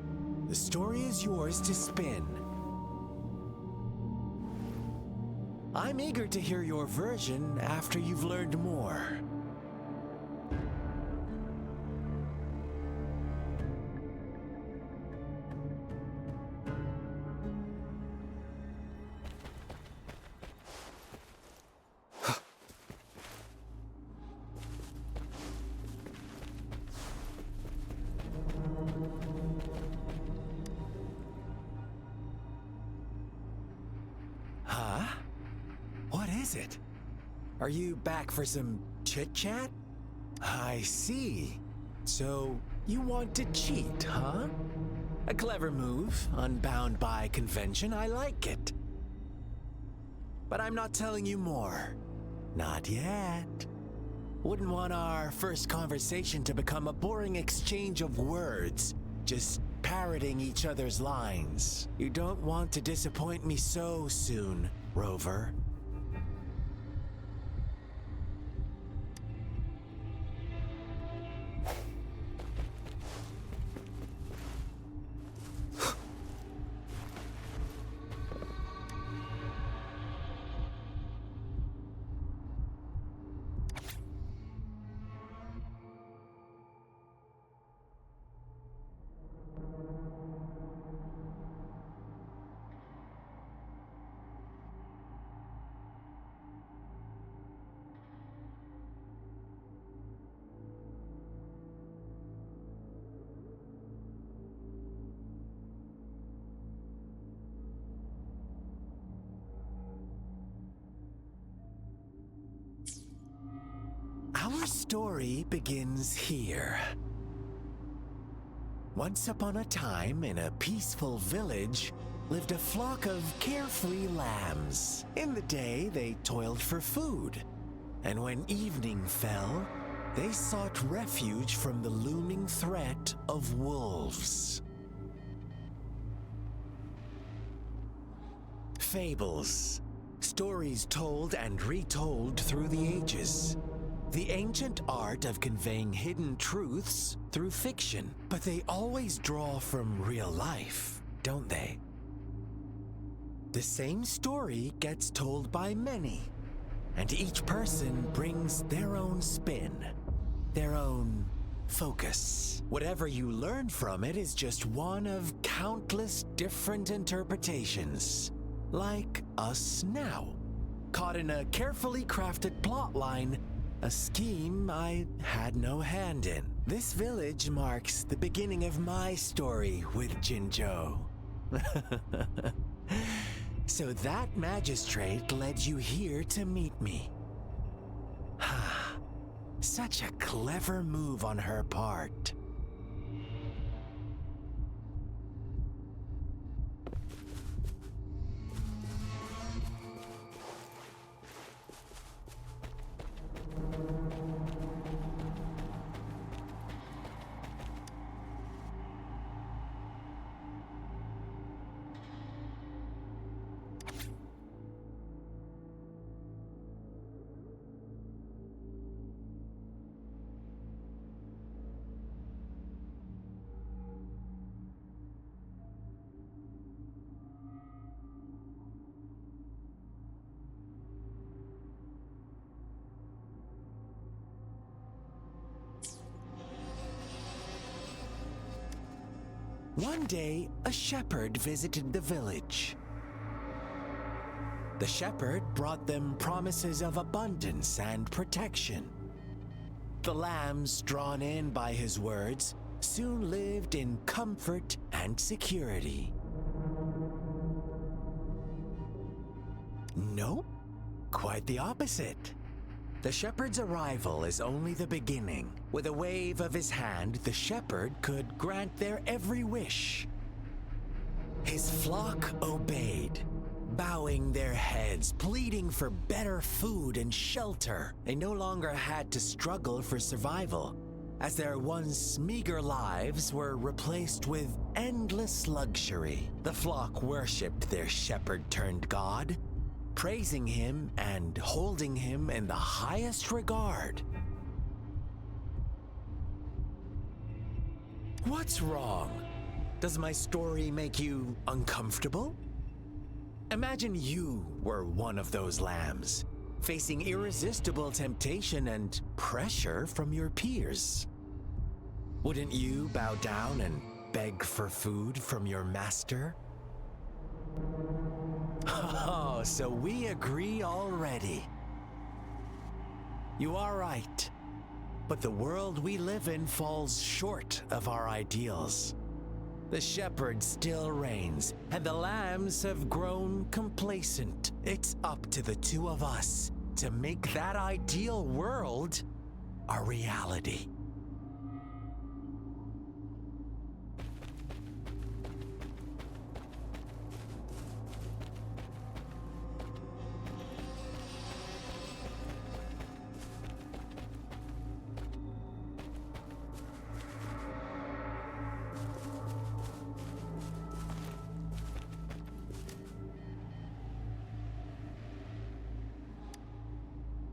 the story is yours to spin. I'm eager to hear your version after you've learned more. It? Are you back for some chit-chat? I see. So, you want to cheat, huh? A clever move, unbound by convention. I like it. But I'm not telling you more. Not yet. Wouldn't want our first conversation to become a boring exchange of words, just parroting each other's lines. You don't want to disappoint me so soon, Rover. Our story begins here. Once upon a time, in a peaceful village, lived a flock of carefree lambs. In the day, they toiled for food, and when evening fell, they sought refuge from the looming threat of wolves. Fables, stories told and retold through the ages. The ancient art of conveying hidden truths through fiction, but they always draw from real life, don't they? The same story gets told by many, and each person brings their own spin, their own focus. Whatever you learn from it is just one of countless different interpretations, like us now, caught in a carefully crafted plotline A scheme I had no hand in. This village marks the beginning of my story with Jinzhou. So that magistrate led you here to meet me. Such a clever move on her part. One day, a shepherd visited the village. The shepherd brought them promises of abundance and protection. The lambs, drawn in by his words, soon lived in comfort and security. Nope, quite the opposite. The shepherd's arrival is only the beginning. With a wave of his hand, the shepherd could grant their every wish. His flock obeyed, bowing their heads, pleading for better food and shelter. They no longer had to struggle for survival, as their once meager lives were replaced with endless luxury. The flock worshipped their shepherd-turned-god, praising him and holding him in the highest regard. What's wrong? Does my story make you uncomfortable? Imagine you were one of those lambs, facing irresistible temptation and pressure from your peers. Wouldn't you bow down and beg for food from your master? Oh, so we agree already. You are right. But the world we live in falls short of our ideals. The shepherd still reigns, and the lambs have grown complacent. It's up to the two of us to make that ideal world a reality.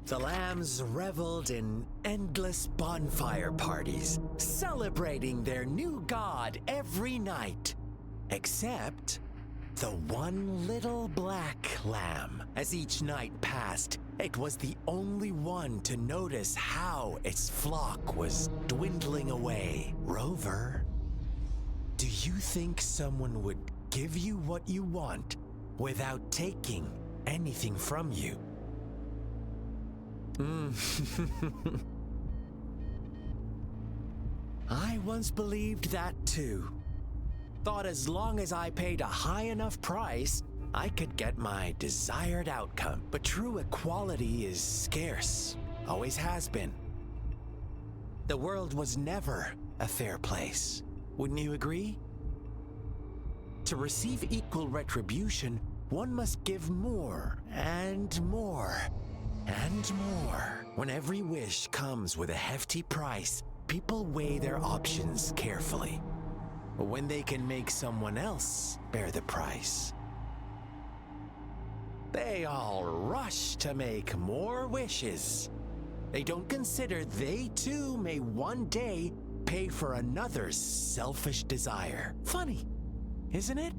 The lambs reveled in endless bonfire parties, celebrating their new god every night. Except the one little black lamb. As each night passed, it was the only one to notice how its flock was dwindling away. Rover, do you think someone would give you what you want without taking anything from you? I once believed that too. Thought as long as I paid a high enough price, I could get my desired outcome. But true equality is scarce, always has been. The world was never a fair place. Wouldn't you agree? To receive equal retribution, one must give more and more. And more. When every wish comes with a hefty price, people weigh their options carefully. When they can make someone else bear the price, they all rush to make more wishes. They don't consider they too may one day pay for another's selfish desire. Funny, isn't it?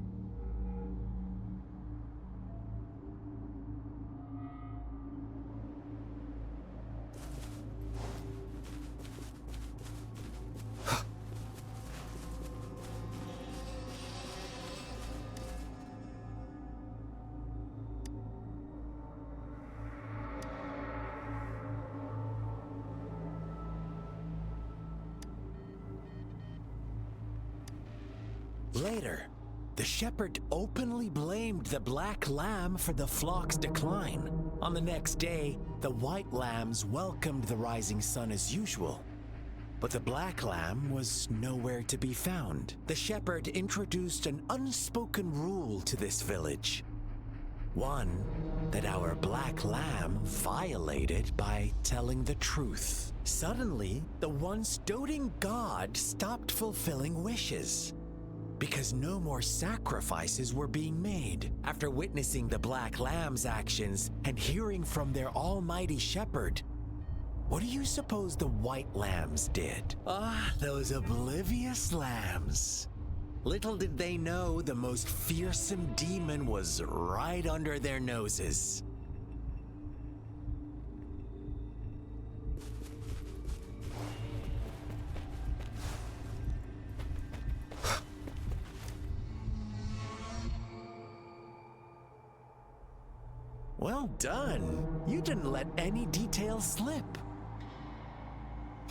Later, the shepherd openly blamed the black lamb for the flock's decline. On the next day, the white lambs welcomed the rising sun as usual. But the black lamb was nowhere to be found. The shepherd introduced an unspoken rule to this village. One that our black lamb violated by telling the truth. Suddenly, the once doting god stopped fulfilling wishes because no more sacrifices were being made. After witnessing the black lamb's actions and hearing from their almighty shepherd, what do you suppose the white lambs did? Ah, those oblivious lambs. Little did they know the most fearsome demon was right under their noses. Well done. You didn't let any details slip.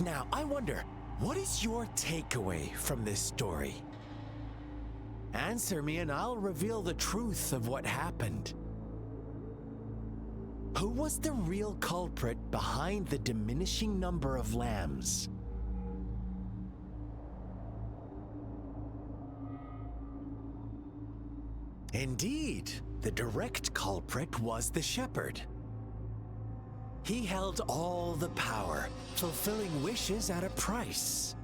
Now, I wonder, what is your takeaway from this story? Answer me and I'll reveal the truth of what happened. Who was the real culprit behind the diminishing number of lambs? Indeed, the direct culprit was the shepherd. He held all the power, fulfilling wishes at a price.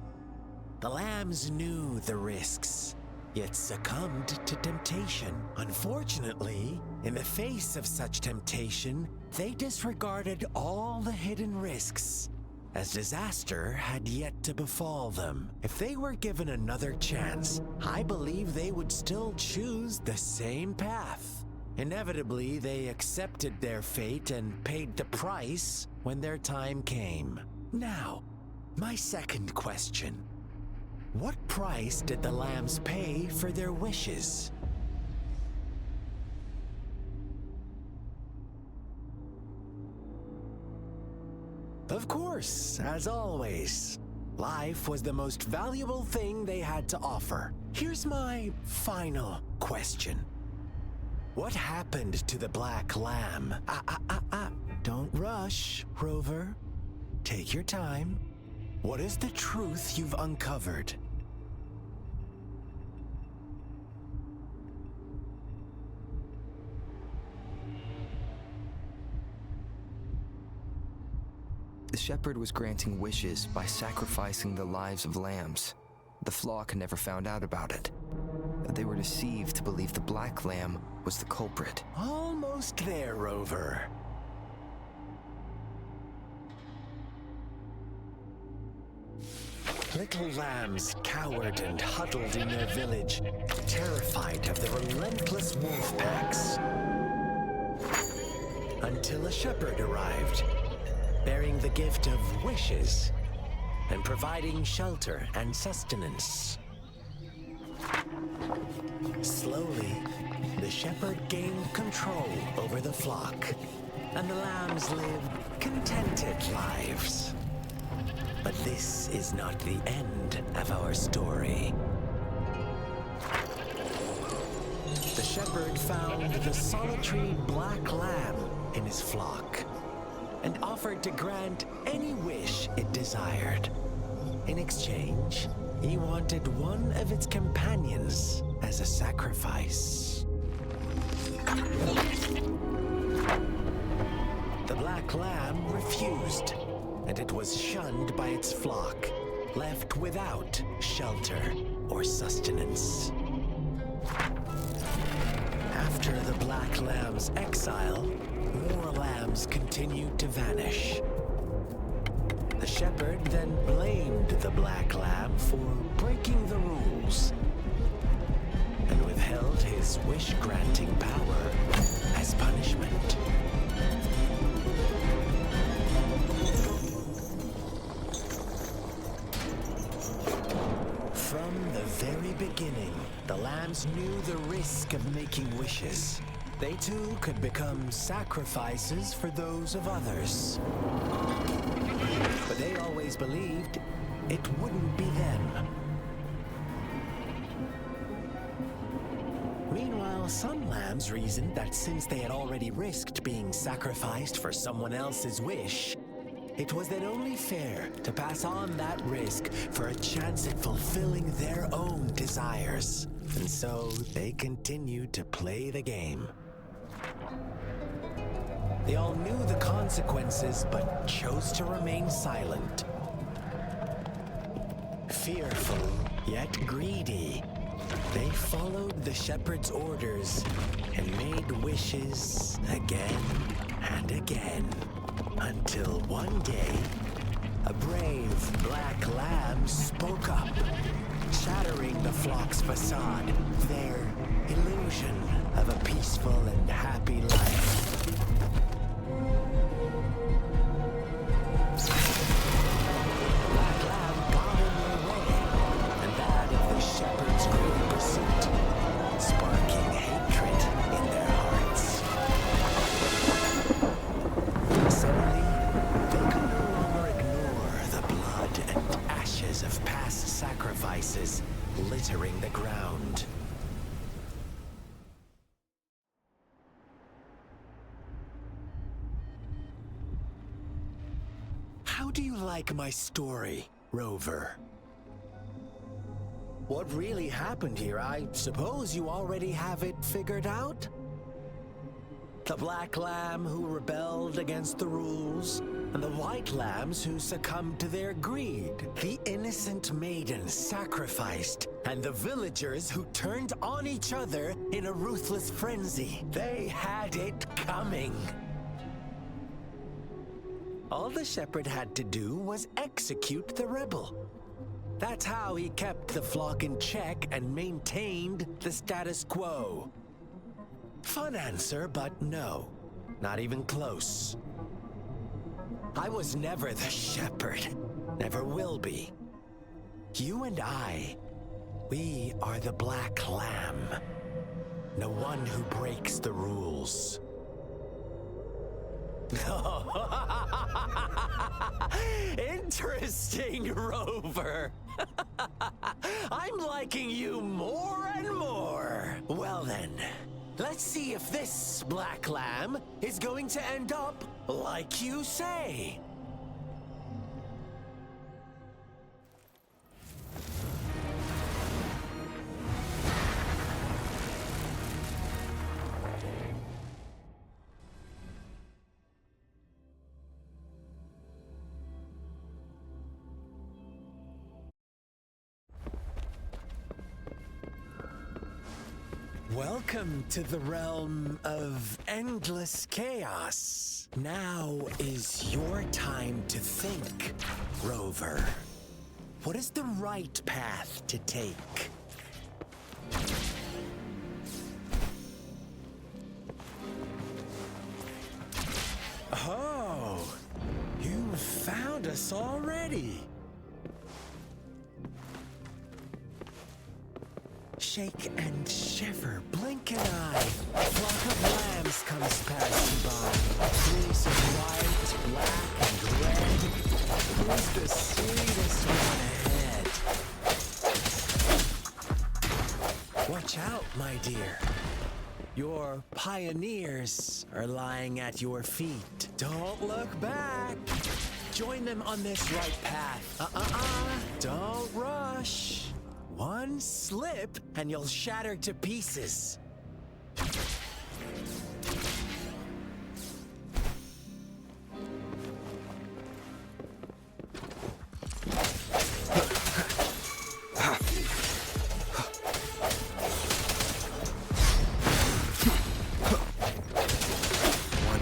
The lambs knew the risks, yet succumbed to temptation. Unfortunately, in the face of such temptation, they disregarded all the hidden risks, as disaster had yet to befall them. If they were given another chance, I believe they would still choose the same path. Inevitably, they accepted their fate and paid the price when their time came. Now, my second question. What price did the lambs pay for their wishes? Of course, as always, life was the most valuable thing they had to offer. Here's my final question. What happened to the black lamb? Don't rush, Rover. Take your time. What is the truth you've uncovered? The shepherd was granting wishes by sacrificing the lives of lambs. The flock never found out about it. They were deceived to believe the black lamb was the culprit. Almost there, Rover. Little lambs cowered and huddled in their village, terrified of the relentless wolf packs. Until a shepherd arrived, bearing the gift of wishes and providing shelter and sustenance. Slowly, the shepherd gained control over the flock, and the lambs lived contented lives. But this is not the end of our story. The shepherd found the solitary black lamb in his flock and offered to grant any wish it desired. In exchange, he wanted one of its companions as a sacrifice. The black lamb refused, and it was shunned by its flock, left without shelter or sustenance. After the black lamb's exile, more lambs continued to vanish. The shepherd then blamed the black lamb for breaking the rules and withheld his wish-granting power as punishment. From the very beginning, the lambs knew the risk of making wishes. They too could become sacrifices for those of others. But they always believed it wouldn't be them. Meanwhile, some lambs reasoned that since they had already risked being sacrificed for someone else's wish, it was then only fair to pass on that risk for a chance at fulfilling their own desires. And so they continued to play the game. They all knew the consequences, but chose to remain silent. Fearful, yet greedy, they followed the shepherd's orders and made wishes again and again. Until one day, a brave black lamb spoke up, shattering the flock's facade, their illusion of a peaceful and happy life. Black lamb got in their way, and that of the shepherd's great pursuit, sparking hatred in their hearts. Suddenly, they could no longer ignore the blood and ashes of past sacrifices littering the ground. How do you like my story, Rover? What really happened here? I suppose you already have it figured out? The black lamb who rebelled against the rules, and the white lambs who succumbed to their greed. The innocent maiden sacrificed, and the villagers who turned on each other in a ruthless frenzy. They had it coming. All the shepherd had to do was execute the rebel. That's how he kept the flock in check and maintained the status quo. Fun answer, but no, not even close. I was never the shepherd, never will be. You and I, we are the black lamb, the one who breaks the rules. Interesting, Rover. I'm liking you more and more. Well then, let's see if this black lamb is going to end up like you say. Welcome to the realm of endless chaos. Now is your time to think, Rover. What is the right path to take? Oh, you found us already. Shake and shiver, blink an eye. A flock of lambs comes passing by. Fleece of white, black, and red. Who's the sweetest one ahead? Watch out, my dear. Your pioneers are lying at your feet. Don't look back. Join them on this right path. Don't rush. One slip, and you'll shatter to pieces. One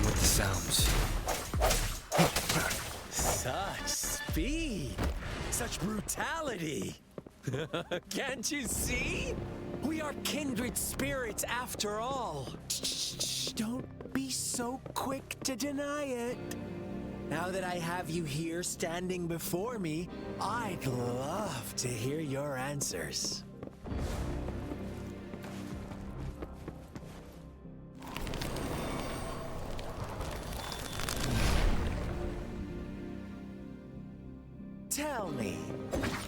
with the sounds. Such speed! Such brutality! Can't you see? We are kindred spirits after all. Shh, don't be so quick to deny it. Now that I have you here standing before me, I'd love to hear your answers. Tell me,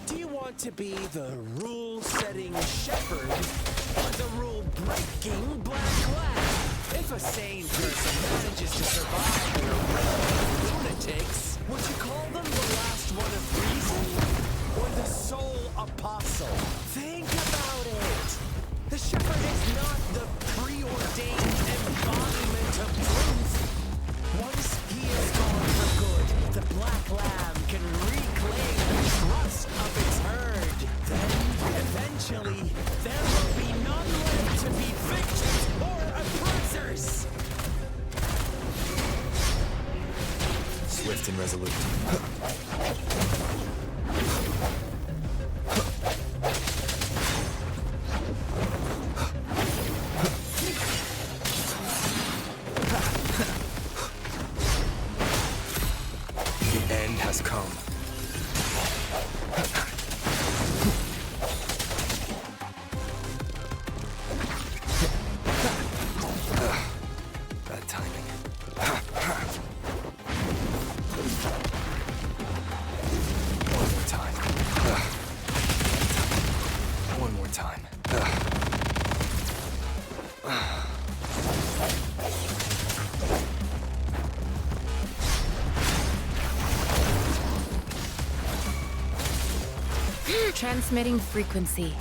do you want to be the rule-setting shepherd or the rule-breaking Black Lab. If a sane person manages to survive their lunatics, would you call them the last one of reason? Or the sole apostle? Think about it. The shepherd is not the preordained embodiment of truth. Once he is gone for good, the Black Lamb can reclaim the trust of its herd. Then, eventually, there will be none left to be victims or oppressors. Swift and resolute. The end has come. Bad timing. One more time. One more time. Transmitting frequency.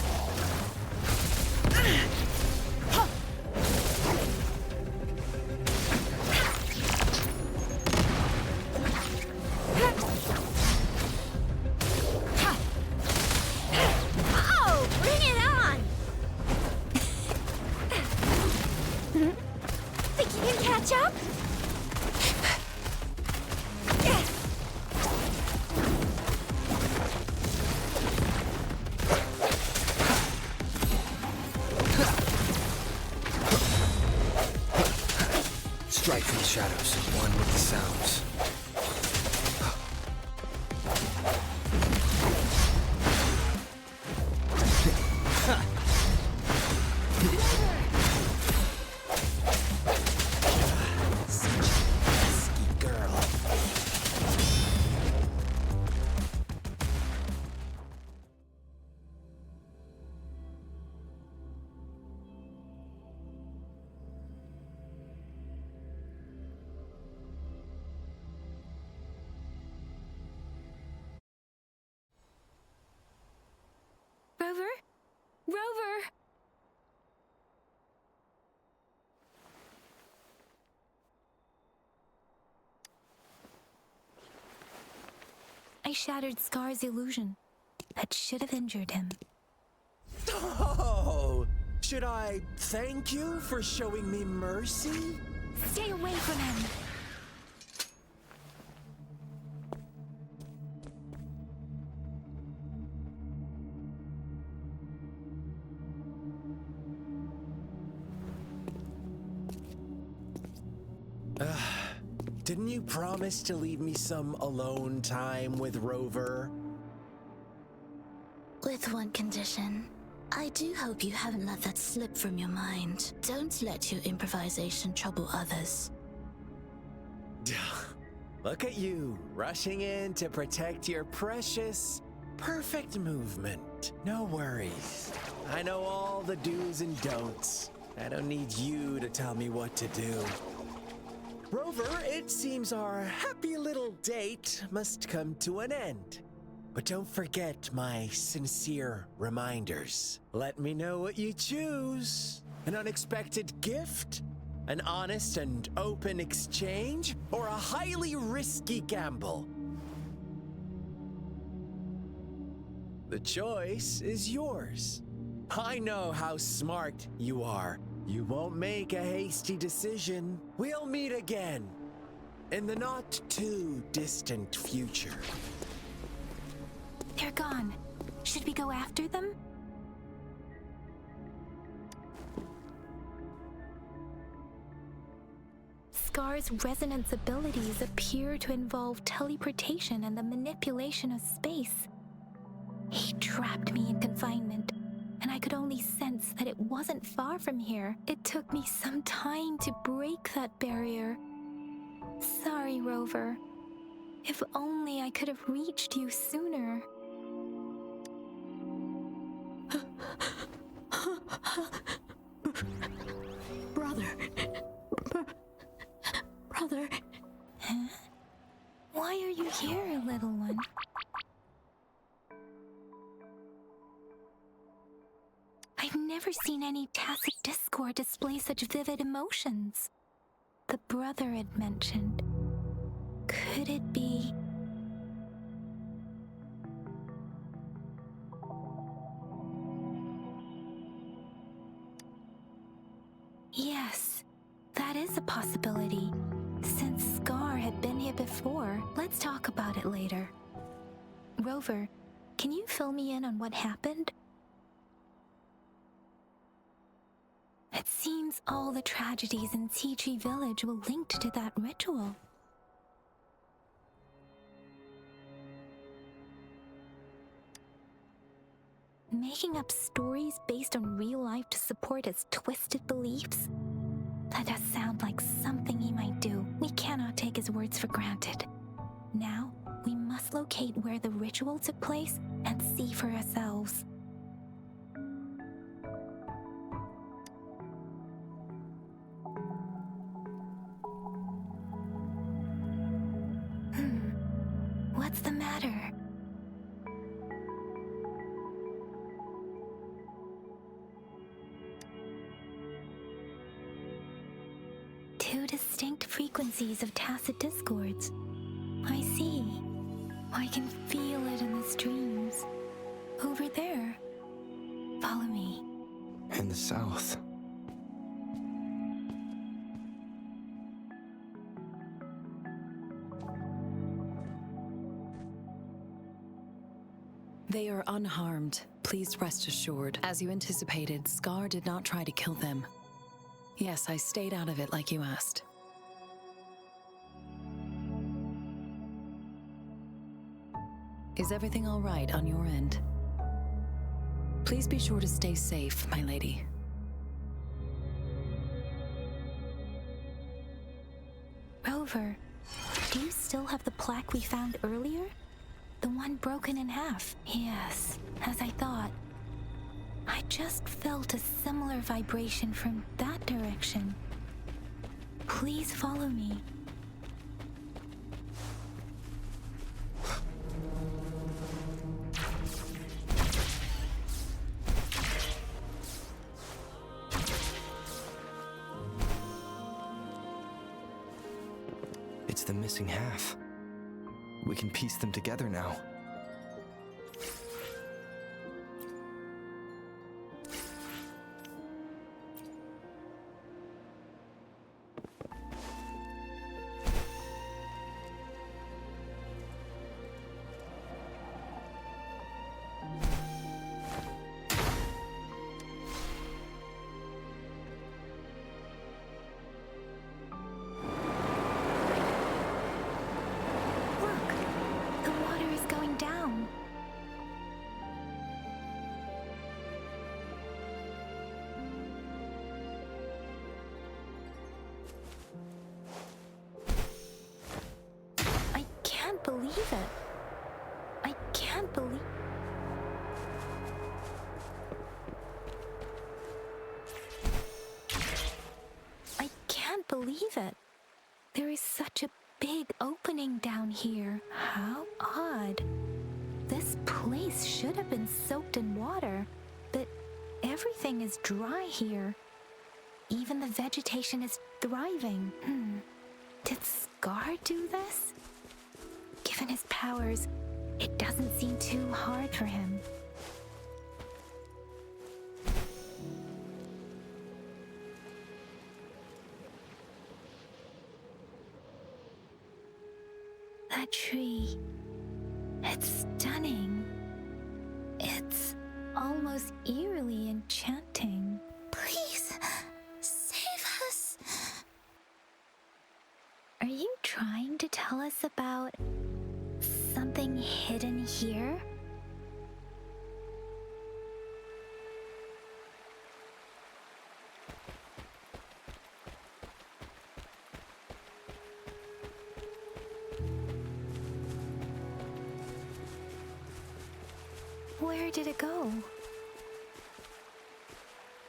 Oh, bring it on! Think you can catch up? Strike from the shadows, one with the sounds. Rover? Rover! I shattered Scar's illusion. That should have injured him. Oh! Should I thank you for showing me mercy? Stay away from him! Didn't you promise to leave me some alone time with Rover? With one condition. I do hope you haven't let that slip from your mind. Don't let your improvisation trouble others. Look at you, rushing in to protect your precious, perfect movement. No worries. I know all the do's and don'ts. I don't need you to tell me what to do. Rover, it seems our happy little date must come to an end. But don't forget my sincere reminders. Let me know what you choose. An unexpected gift? An honest and open exchange? Or a highly risky gamble? The choice is yours. I know how smart you are. You won't make a hasty decision. We'll meet again in the not too distant future. They're gone. Should we go after them? Scar's resonance abilities appear to involve teleportation and the manipulation of space. He trapped me in confinement, and I could only sense that it wasn't far from here. It took me some time to break that barrier. Sorry, Rover. If only I could have reached you sooner. I've never seen any tacit discord display such vivid emotions. The brother had mentioned. Could it be... Yes, that is a possibility. Since Scar had been here before, let's talk about it later. Rover, can you fill me in on what happened? It seems all the tragedies in Tea Tree Village were linked to that ritual. Making up stories based on real life to support his twisted beliefs? That does sound like something he might do. We cannot take his words for granted. Now, we must locate where the ritual took place and see for ourselves. What's the matter? Two distinct frequencies of tacit discords. I see. I can feel it in the streams. Over there. Follow me. In the south. They are unharmed. Please rest assured. As you anticipated, Scar did not try to kill them. Yes, I stayed out of it like you asked. Is everything all right on your end? Please be sure to stay safe, my lady. Rover, do you still have the plaque we found earlier? The one broken in half? Yes, as I thought. I just felt a similar vibration from that direction. Please follow me. It's the missing half. We can piece them together now. Believe it. I can't believe... I can't believe it. There is such a big opening down here. How odd. This place should have been soaked in water, but everything is dry here. Even the vegetation is thriving. Did Scar do this? Given his powers, it doesn't seem too hard for him. That tree, it's stunning. It's almost eerily enchanting. Please, save us. Are you trying to tell us about something hidden here? Where did it go?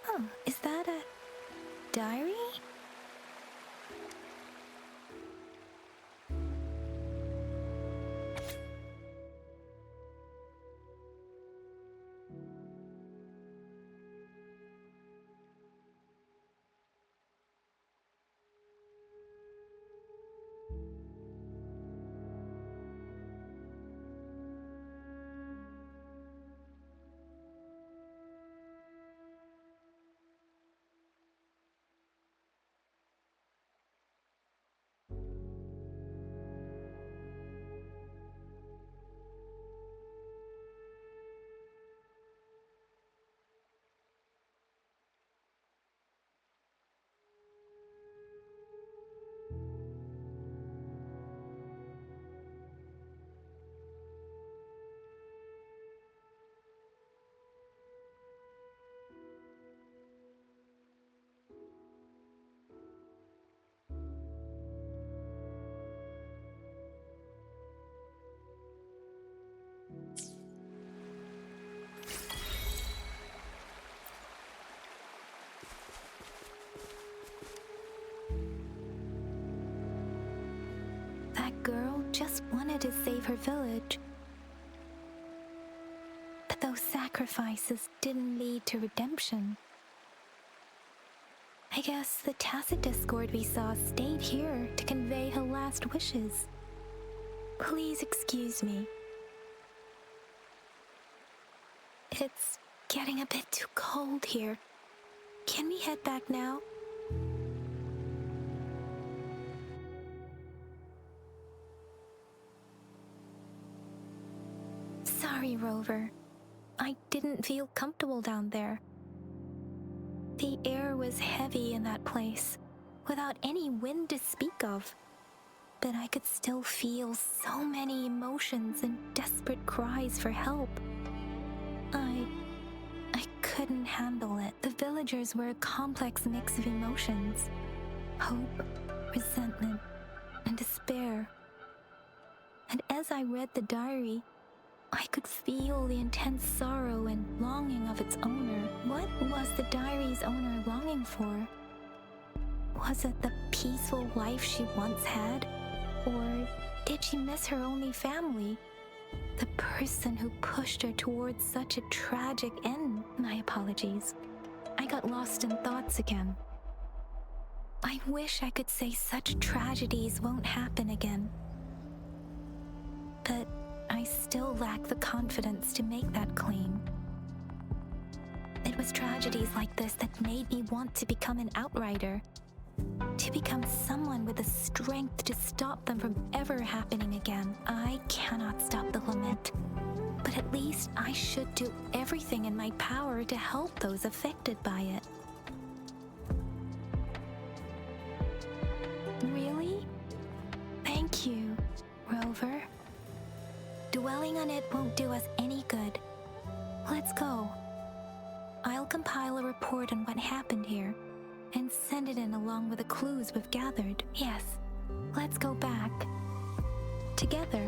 Oh, is that a diary? her village. But those sacrifices didn't lead to redemption. I guess the tacit discord we saw stayed here to convey her last wishes. Please excuse me. It's getting a bit too cold here. Can we head back now? Sorry, Rover. I didn't feel comfortable down there. The air was heavy in that place, without any wind to speak of. But I could still feel so many emotions and desperate cries for help. I couldn't handle it. The villagers were a complex mix of emotions. Hope, resentment, and despair. And as I read the diary, I could feel the intense sorrow and longing of its owner. What was the diary's owner longing for? Was it the peaceful life she once had? Or did she miss her only family? The person who pushed her towards such a tragic end? My apologies. I got lost in thoughts again. I wish I could say such tragedies won't happen again. But I still lack the confidence to make that claim. It was tragedies like this that made me want to become an outrider. To become someone with the strength to stop them from ever happening again. I cannot stop the lament, but at least I should do everything in my power to help those affected by it. Really? Thank you, Rover. Dwelling on it won't do us any good. Let's go. I'll compile a report on what happened here and send it in along with the clues we've gathered. Yes, let's go back. Together,